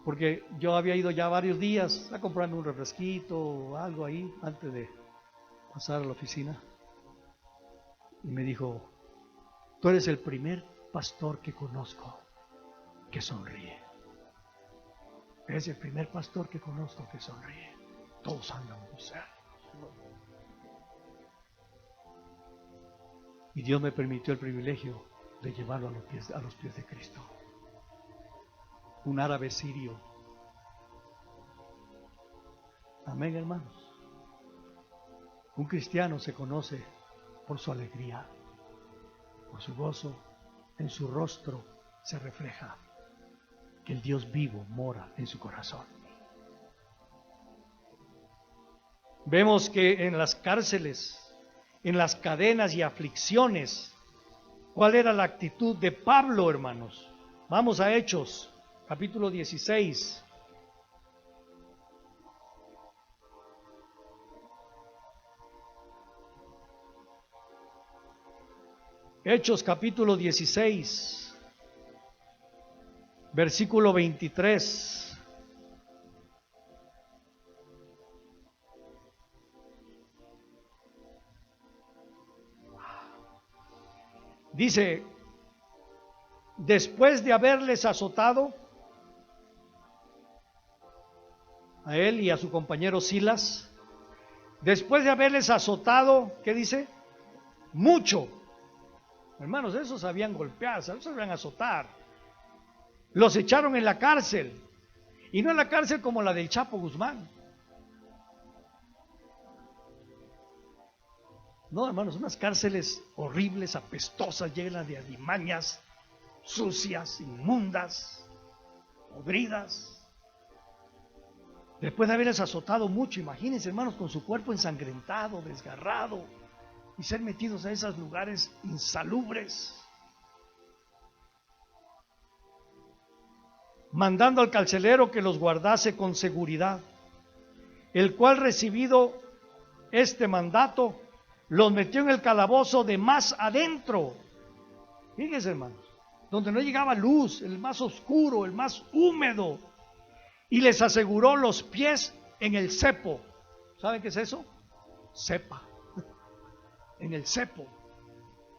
Porque yo había ido ya varios días a comprarme un refresquito o algo ahí antes de pasar a la oficina. Y me dijo, tú eres el primer pastor que conozco que sonríe. Eres el primer pastor que conozco que sonríe. Todos andan serios. Y Dios me permitió el privilegio de llevarlo a los pies de Cristo. Un árabe sirio. Amén, hermanos. Un cristiano se conoce por su alegría, por su gozo. En su rostro se refleja que el Dios vivo mora en su corazón. Vemos que en las cárceles, en las cadenas y aflicciones, ¿cuál era la actitud de Pablo, hermanos? Vamos a Hechos, capítulo 16. Hechos, capítulo 16, versículo 23. Dice, después de haberles azotado a él y a su compañero Silas, después de haberles azotado, ¿qué dice? Mucho. Hermanos, esos sabían golpear, esos sabían azotar. Los echaron en la cárcel, y no en la cárcel como la del Chapo Guzmán. No, hermanos, unas cárceles horribles, apestosas, llenas de alimañas, sucias, inmundas, podridas. Después de haberles azotado mucho, imagínense, hermanos, con su cuerpo ensangrentado, desgarrado, y ser metidos a esos lugares insalubres. mandando al carcelero que los guardase con seguridad, el cual, recibido este mandato, los metió en el calabozo de más adentro. Fíjense, hermanos, donde no llegaba luz, el más oscuro, el más húmedo, y les aseguró los pies en el cepo. ¿Saben qué es eso? Cepa. En el cepo.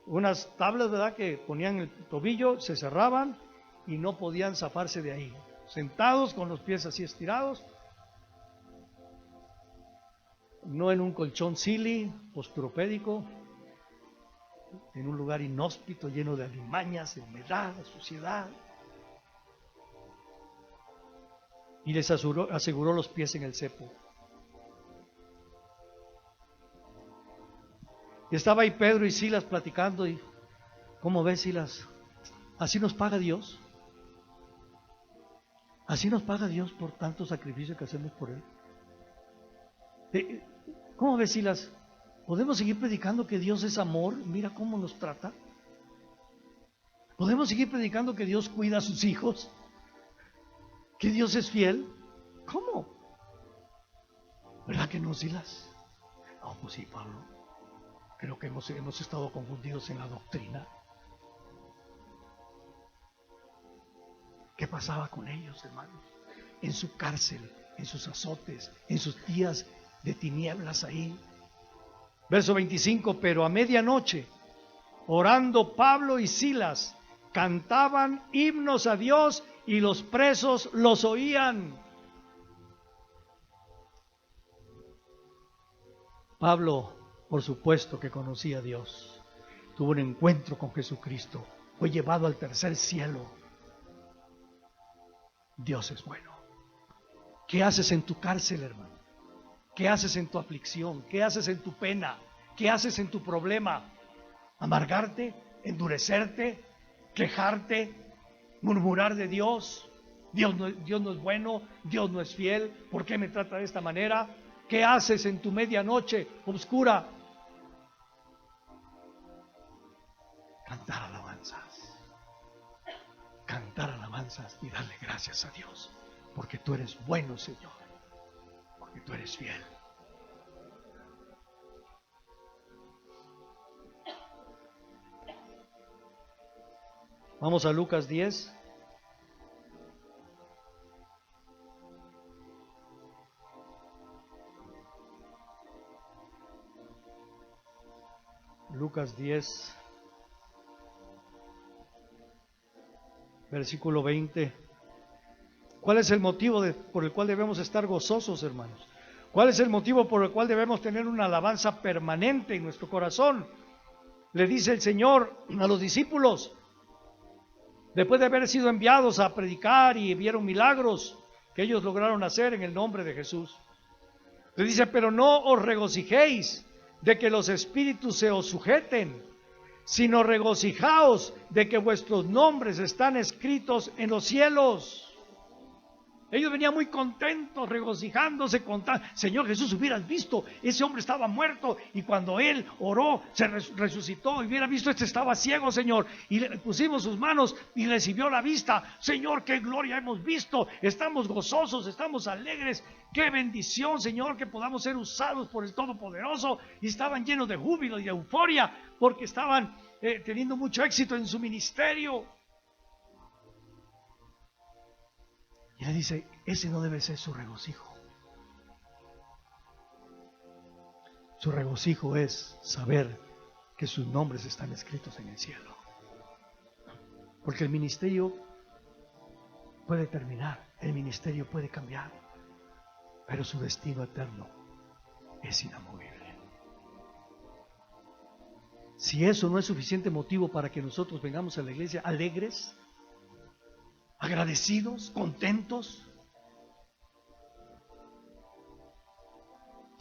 Unas tablas, ¿verdad?, que ponían el tobillo, se cerraban y no podían zafarse de ahí. Sentados con los pies así estirados, no en un colchón silly, posturopédico, en un lugar inhóspito, lleno de alimañas, de humedad, de suciedad. Y les aseguró los pies en el cepo. Y estaba ahí Pedro y Silas platicando, y ¿cómo ves, Silas? ¿Así nos paga Dios? ¿Así nos paga Dios por tanto sacrificio que hacemos por Él? ¿Cómo ves, Silas? ¿Podemos seguir predicando que Dios es amor? Mira cómo nos trata. ¿Podemos seguir predicando que Dios cuida a sus hijos? ¿Que Dios es fiel? ¿Cómo? ¿Verdad que no, Silas? No, pues sí, Pablo. Creo que hemos estado confundidos en la doctrina. ¿Qué pasaba con ellos, hermanos? En su cárcel, en sus azotes, en sus días de tinieblas ahí. Verso 25, pero a medianoche, orando Pablo y Silas, cantaban himnos a Dios y los presos los oían. Pablo, por supuesto que conocía a Dios, tuvo un encuentro con Jesucristo, fue llevado al tercer cielo. Dios es bueno. ¿Qué haces en tu cárcel, hermano? ¿Qué haces en tu aflicción? ¿Qué haces en tu pena? ¿Qué haces en tu problema? ¿Amargarte? ¿Endurecerte? ¿Quejarte? ¿Murmurar de Dios? Dios no es bueno, Dios no es fiel, ¿por qué me trata de esta manera? ¿Qué haces en tu medianoche oscura? Cantar alabanzas y darle gracias a Dios, porque tú eres bueno, Señor, porque tú eres fiel. Vamos a Lucas 10. Lucas 10, versículo 20. ¿Cuál es el motivo por el cual debemos estar gozosos, hermanos? ¿Cuál es el motivo por el cual debemos tener una alabanza permanente en nuestro corazón? Le dice el Señor a los discípulos, después de haber sido enviados a predicar y vieron milagros que ellos lograron hacer en el nombre de Jesús. Le dice, pero no os regocijéis de que los espíritus se os sujeten, sino regocijaos de que vuestros nombres están escritos en los cielos. Ellos venían muy contentos, regocijándose, Señor Jesús, hubieras visto, ese hombre estaba muerto y cuando él oró, se resucitó, y hubiera visto, este estaba ciego, Señor, y le pusimos sus manos y recibió la vista. Señor, qué gloria hemos visto, estamos gozosos, estamos alegres, qué bendición, Señor, que podamos ser usados por el Todopoderoso. Y estaban llenos de júbilo y de euforia, porque estaban teniendo mucho éxito en su ministerio. Y le dice, ese no debe ser su regocijo. Su regocijo es saber que sus nombres están escritos en el cielo. Porque el ministerio puede terminar, el ministerio puede cambiar, pero su destino eterno es inamovible. Si eso no es suficiente motivo para que nosotros vengamos a la iglesia alegres, agradecidos, contentos,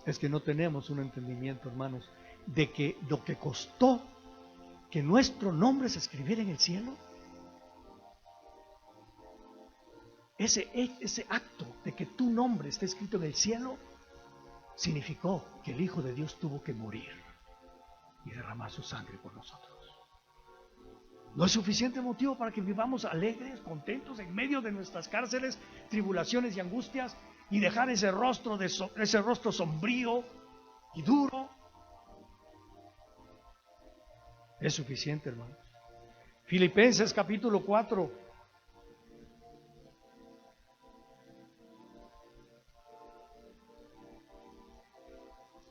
es que no tenemos un entendimiento, hermanos, de que lo que costó que nuestro nombre se escribiera en el cielo, ese acto de que tu nombre esté escrito en el cielo, significó que el Hijo de Dios tuvo que morir y derramar su sangre por nosotros. No es suficiente motivo para que vivamos alegres, contentos en medio de nuestras cárceles, tribulaciones y angustias, y dejar ese rostro sombrío y duro. Es suficiente, hermano. Filipenses capítulo 4.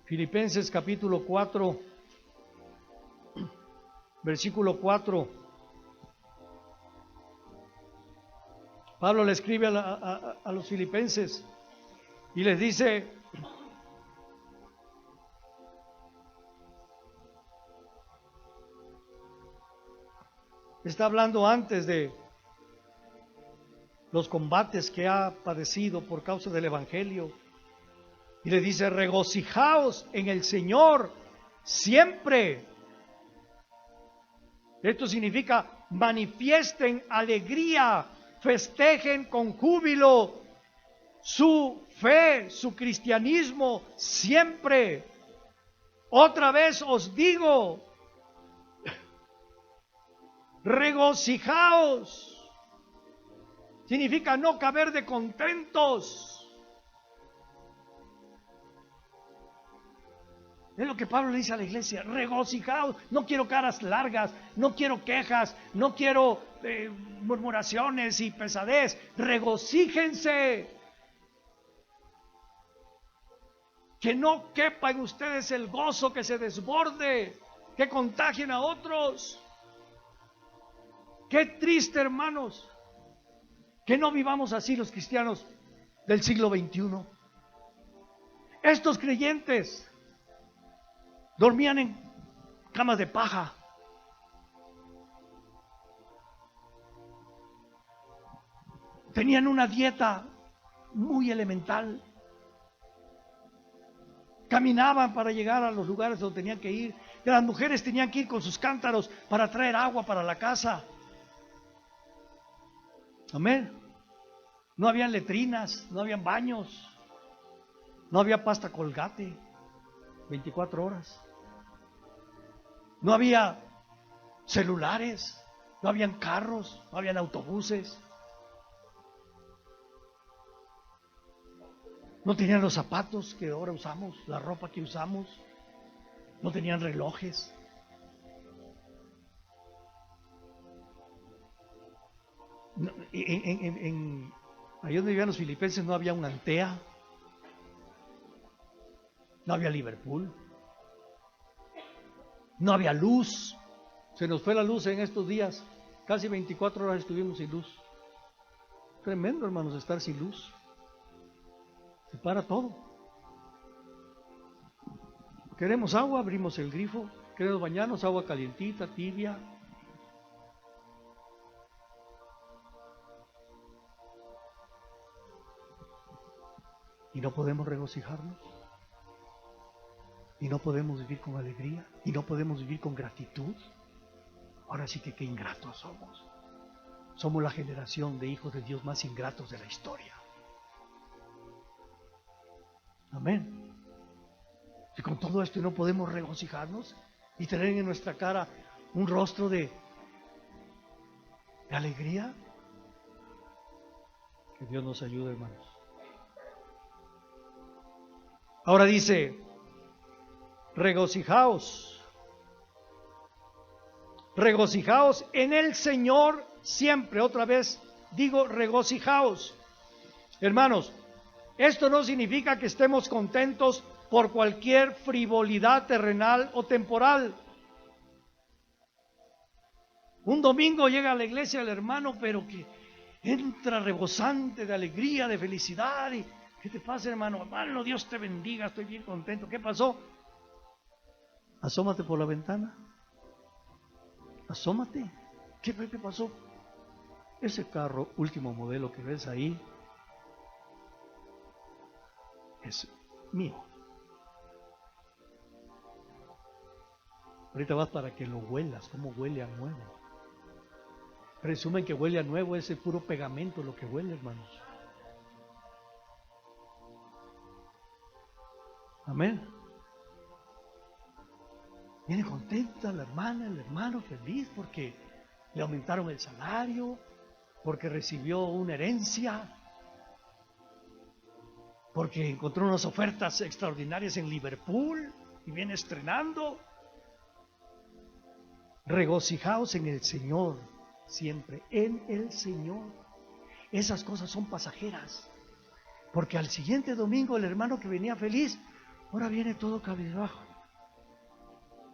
Filipenses capítulo 4, versículo 4. Pablo le escribe a los filipenses y les dice: está hablando antes de los combates que ha padecido por causa del Evangelio, y le dice: regocijaos en el Señor siempre. Esto significa manifiesten alegría, festejen con júbilo su fe, su cristianismo siempre. Otra vez os digo, regocijaos. Significa no caber de contentos. Es lo que Pablo le dice a la iglesia: regocijaos. No quiero caras largas, no quiero quejas, no quiero murmuraciones y pesadez. Regocíjense. Que no quepa en ustedes el gozo, que se desborde, que contagien a otros. Qué triste, hermanos, que no vivamos así los cristianos del siglo XXI. Estos creyentes dormían en camas de paja. Tenían una dieta muy elemental. Caminaban para llegar a los lugares donde tenían que ir. Las mujeres tenían que ir con sus cántaros para traer agua para la casa. Amén. No habían letrinas, no habían baños, no había pasta Colgate 24 horas. No había celulares, no habían carros, no habían autobuses. No tenían los zapatos que ahora usamos, la ropa que usamos. No tenían relojes. Ahí donde vivían los filipenses no había una Antea, no había Liverpool, no había luz. Se nos fue la luz en estos días, casi 24 horas estuvimos sin luz. Tremendo, hermanos, estar sin luz. Se para todo. Queremos agua, abrimos el grifo. Queremos bañarnos, agua calientita, tibia. Y no podemos regocijarnos. Y no podemos vivir con alegría. Y no podemos vivir con gratitud. Ahora sí que qué ingratos somos. Somos la generación de hijos de Dios más ingratos de la historia. Amén. Y con todo esto no podemos regocijarnos y tener en nuestra cara un rostro de alegría. Que Dios nos ayude, hermanos. Ahora dice: regocijaos. Regocijaos en el Señor siempre. Otra vez digo, regocijaos. Hermanos, esto no significa que estemos contentos por cualquier frivolidad terrenal o temporal. Un domingo llega a la iglesia el hermano, pero que entra rebosante de alegría, de felicidad. Y ¿qué te pasa, hermano? Hermano, Dios te bendiga, estoy bien contento. ¿Qué pasó? Asómate por la ventana. Asómate. ¿Qué pasó? Ese carro último modelo que ves ahí es mío. Ahorita vas para que lo huelas, cómo huele a nuevo. Presumen que huele a nuevo, ese puro pegamento lo que huele, hermanos. Amén. Viene contenta la hermana, el hermano feliz porque le aumentaron el salario, porque recibió una herencia, porque encontró unas ofertas extraordinarias en Liverpool y viene estrenando. Regocijaos en el Señor, siempre en el Señor. Esas cosas son pasajeras, porque al siguiente domingo el hermano que venía feliz, ahora viene todo cabizbajo.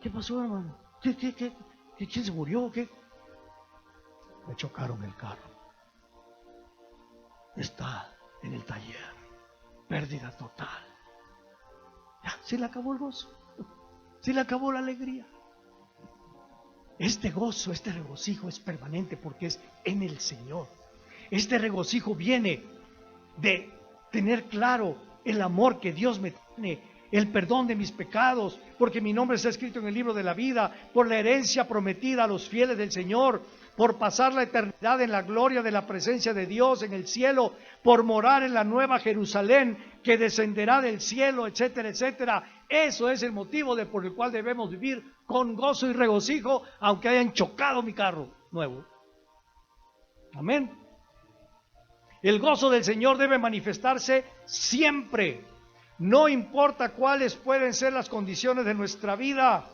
¿Qué pasó, hermano? ¿Quién se murió? ¿Qué? Me chocaron el carro. Está en el taller. Pérdida total. Ya, se le acabó el gozo. Se le acabó la alegría. Este gozo, este regocijo es permanente porque es en el Señor. Este regocijo viene de tener claro el amor que Dios me tiene, el perdón de mis pecados, porque mi nombre está escrito en el libro de la vida, por la herencia prometida a los fieles del Señor, por pasar la eternidad en la gloria de la presencia de Dios en el cielo, por morar en la nueva Jerusalén que descenderá del cielo, etcétera, etcétera. Eso es el motivo por el cual debemos vivir con gozo y regocijo, aunque hayan chocado mi carro nuevo. Amén. El gozo del Señor debe manifestarse siempre. No importa cuáles pueden ser las condiciones de nuestra vida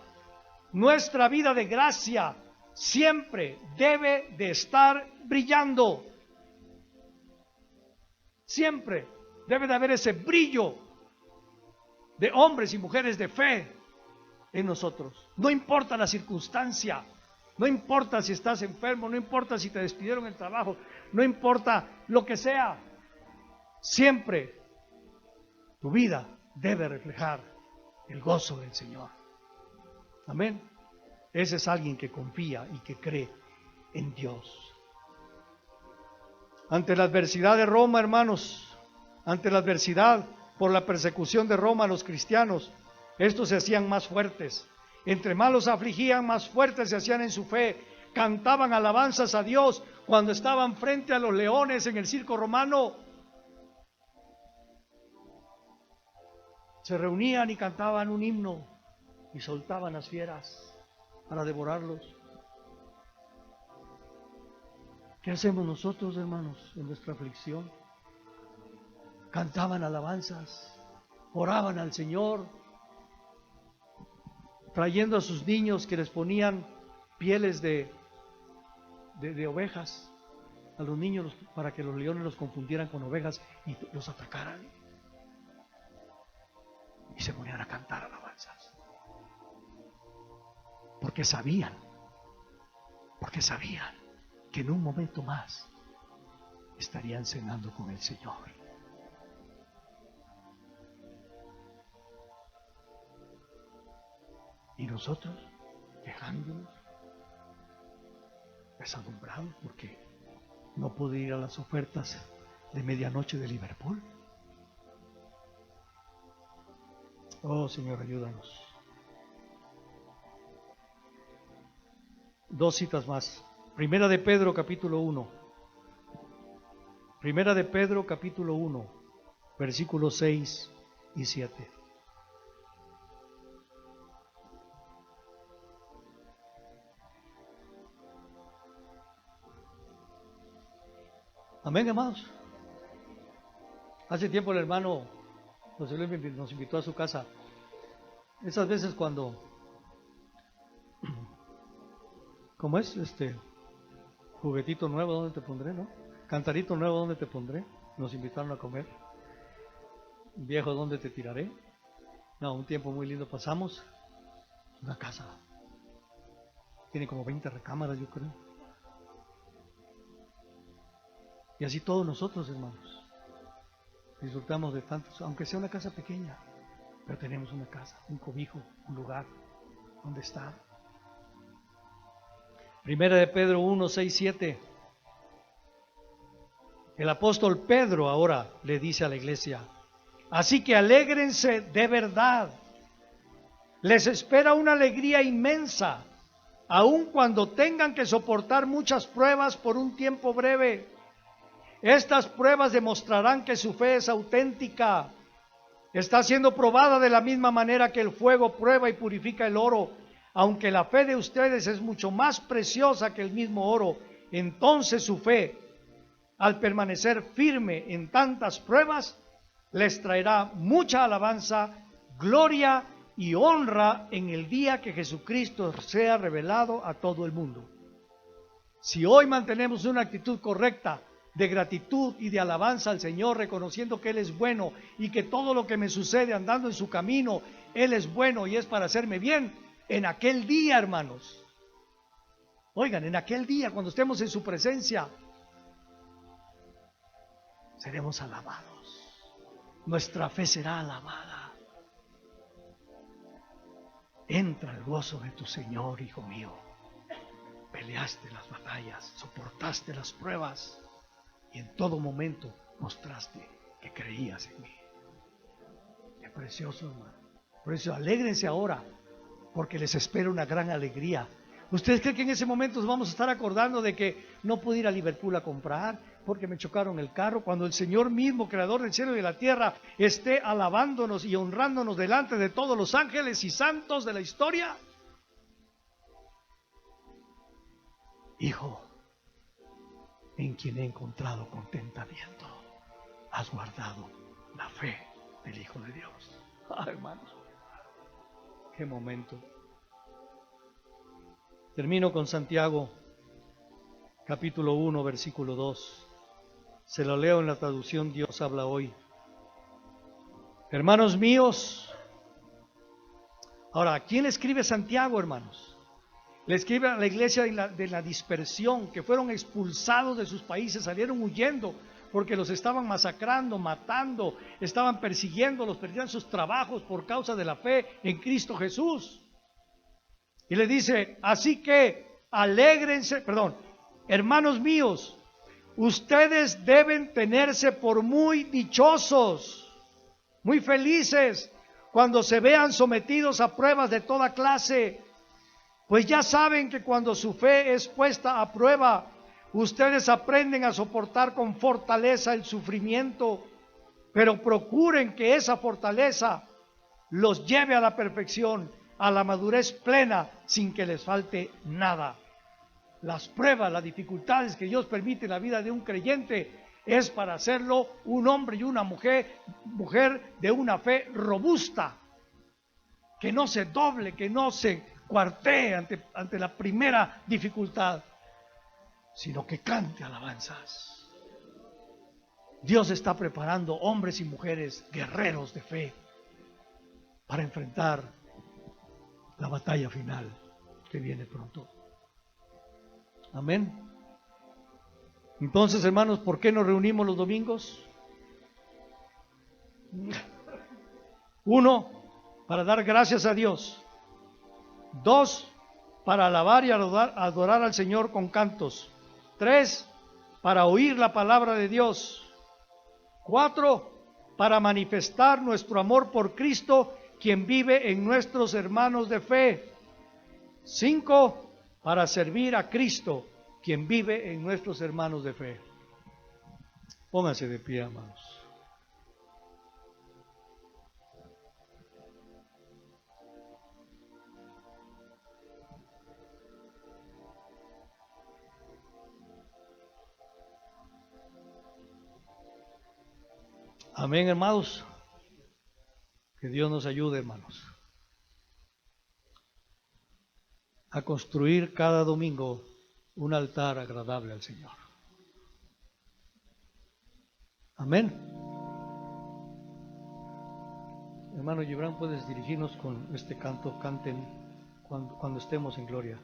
de gracia siempre debe de estar brillando. Siempre debe de haber ese brillo de hombres y mujeres de fe en nosotros. No importa la circunstancia, no importa si estás enfermo, no importa si te despidieron del trabajo, no importa lo que sea, siempre tu vida debe reflejar el gozo del Señor. Amén. Ese es alguien que confía y que cree en Dios. Ante la adversidad de Roma, hermanos, ante la adversidad por la persecución de Roma a los cristianos, estos se hacían más fuertes. Entre más los afligían, más fuertes se hacían en su fe. Cantaban alabanzas a Dios cuando estaban frente a los leones en el circo romano. Se reunían y cantaban un himno y soltaban las fieras para devorarlos. ¿Qué hacemos nosotros, hermanos, en nuestra aflicción? Cantaban alabanzas, oraban al Señor, trayendo a sus niños que les ponían pieles de ovejas a los niños para que los leones los confundieran con ovejas y los atacaran. Y se ponían a cantar alabanzas. Porque sabían que en un momento más estarían cenando con el Señor. Y nosotros, quejándonos, pesadumbrados porque no pude ir a las ofertas de medianoche de Liverpool. Oh, Señor, ayúdanos. 2 citas más. Primera de Pedro, capítulo 1. Primera de Pedro, capítulo 1, versículos 6 y 7. Amén, amados. Hace tiempo el hermano José Luis nos invitó a su casa. Esas veces cuando, ¿cómo es? Juguetito nuevo, ¿dónde te pondré? ¿No? Cantarito nuevo, ¿dónde te pondré? Nos invitaron a comer. Viejo, ¿dónde te tiraré? No, un tiempo muy lindo pasamos. Una casa. Tiene como 20 recámaras, yo creo. Y así todos nosotros, hermanos, disfrutamos de tantos, aunque sea una casa pequeña, pero tenemos una casa, un cobijo, un lugar donde estar. Primera de Pedro 1, 6, 7. El apóstol Pedro ahora le dice a la iglesia: así que alégrense de verdad. Les espera una alegría inmensa, aun cuando tengan que soportar muchas pruebas por un tiempo breve. Estas pruebas demostrarán que su fe es auténtica. Está siendo probada de la misma manera que el fuego prueba y purifica el oro, aunque la fe de ustedes es mucho más preciosa que el mismo oro, entonces su fe, al permanecer firme en tantas pruebas, les traerá mucha alabanza, gloria y honra en el día que Jesucristo sea revelado a todo el mundo. Si hoy mantenemos una actitud correcta de gratitud y de alabanza al Señor, reconociendo que Él es bueno y que todo lo que me sucede andando en su camino, Él es bueno y es para hacerme bien, en aquel día, hermanos, oigan, en aquel día cuando estemos en su presencia, seremos alabados. Nuestra fe será alabada. Entra el gozo de tu Señor, hijo mío. Peleaste las batallas, soportaste las pruebas y en todo momento mostraste que creías en mí. Qué precioso, hermano. Por eso alégrense ahora, porque les espera una gran alegría. ¿Ustedes creen que en ese momento nos vamos a estar acordando de que no pude ir a Liverpool a comprar porque me chocaron el carro? Cuando el Señor mismo, creador del cielo y de la tierra, esté alabándonos y honrándonos delante de todos los ángeles y santos de la historia. Hijo, en quien he encontrado contentamiento, has guardado la fe del Hijo de Dios. Hermanos, qué momento. Termino con Santiago, capítulo 1, versículo 2. Se lo leo en la traducción Dios habla hoy. Hermanos míos, ahora, ¿a quién escribe Santiago, hermanos? Le escribe a la iglesia de la dispersión, que fueron expulsados de sus países, salieron huyendo porque los estaban masacrando, matando, estaban persiguiéndolos, perdían sus trabajos por causa de la fe en Cristo Jesús. Y le dice, así que alégrense, hermanos míos, ustedes deben tenerse por muy dichosos, muy felices, cuando se vean sometidos a pruebas de toda clase, pues ya saben que cuando su fe es puesta a prueba, ustedes aprenden a soportar con fortaleza el sufrimiento, pero procuren que esa fortaleza los lleve a la perfección, a la madurez plena, sin que les falte nada. Las pruebas, las dificultades que Dios permite en la vida de un creyente es para hacerlo un hombre y una mujer de una fe robusta, que no se doble, que no se cuartee ante la primera dificultad, sino que cante alabanzas. Dios está preparando hombres y mujeres guerreros de fe para enfrentar la batalla final que viene pronto. Amén. Entonces, hermanos, ¿por qué nos reunimos los domingos? 1, para dar gracias a Dios. 2, para alabar y adorar al Señor con cantos. 3, para oír la palabra de Dios. 4, para manifestar nuestro amor por Cristo, quien vive en nuestros hermanos de fe. 5, para servir a Cristo, quien vive en nuestros hermanos de fe. Pónganse de pie, amados. Amén, hermanos. Que Dios nos ayude, hermanos, a construir cada domingo un altar agradable al Señor. Amén. Hermano Gibran, puedes dirigirnos con este canto. Canten cuando estemos en gloria.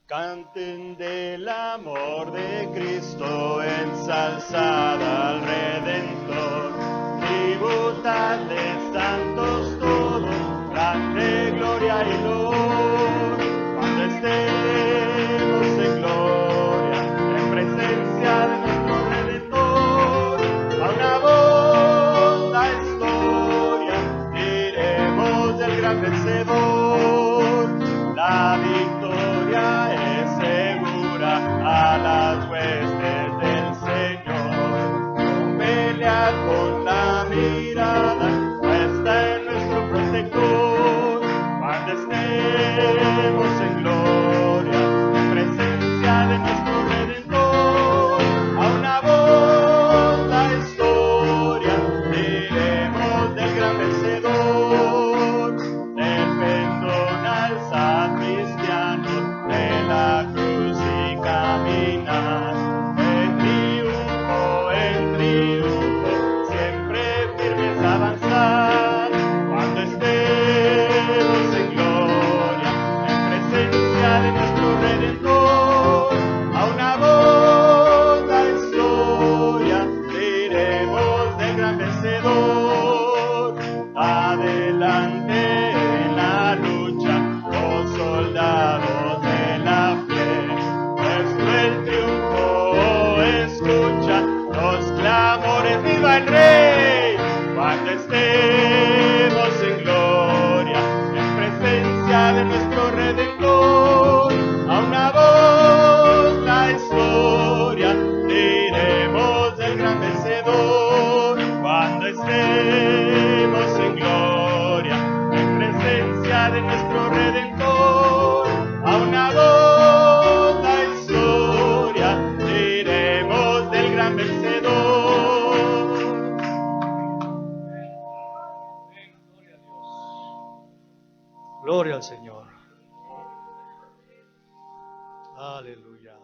Canten del amor de Cristo, ensalzad al Redentor, tributadle santos todos, grande gloria y honor. Cuando estemos en gloria, en presencia de nuestro Redentor, a una voz la historia, diremos del gran vencedor, la victoria es segura a las huestes del Señor. No pelear con la mirada, pues estemos en gloria, en presencia de nuestro Redentor, a una voz la historia diremos del gran vencedor. Cuando estemos en gloria, en presencia de nuestro Redentor, a una voz la historia diremos del gran vencedor. Gloria al Señor. Aleluya.